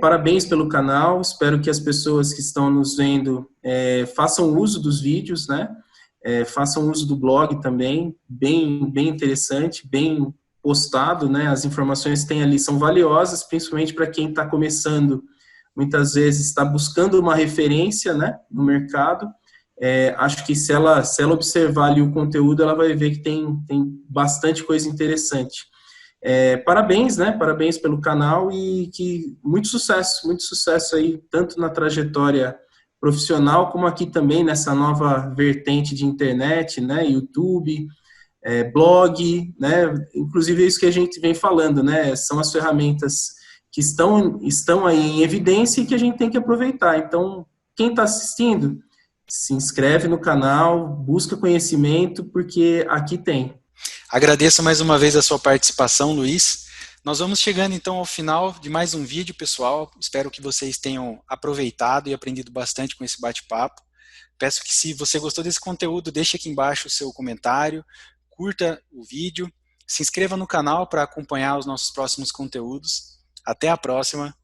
Parabéns pelo canal, espero que as pessoas que estão nos vendo façam uso dos vídeos, né, façam uso do blog também, bem, bem interessante, bem postado, né, as informações que tem ali são valiosas, principalmente para quem está começando, muitas vezes está buscando uma referência, né, no mercado. Acho que se ela observar ali o conteúdo, ela vai ver que tem bastante coisa interessante. Parabéns, né? Parabéns pelo canal e que muito sucesso aí, tanto na trajetória profissional, como aqui também nessa nova vertente de internet, né? YouTube, blog, né? Inclusive é isso que a gente vem falando, né? São as ferramentas que estão aí em evidência e que a gente tem que aproveitar. Então, quem está assistindo, se inscreve no canal, busca conhecimento, porque aqui tem. Agradeço mais uma vez a sua participação, Luiz. Nós vamos chegando então ao final de mais um vídeo, pessoal. Espero que vocês tenham aproveitado e aprendido bastante com esse bate-papo. peço que, se você gostou desse conteúdo, deixe aqui embaixo o seu comentário, curta o vídeo, se inscreva no canal para acompanhar os nossos próximos conteúdos. Até a próxima.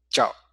Tchau.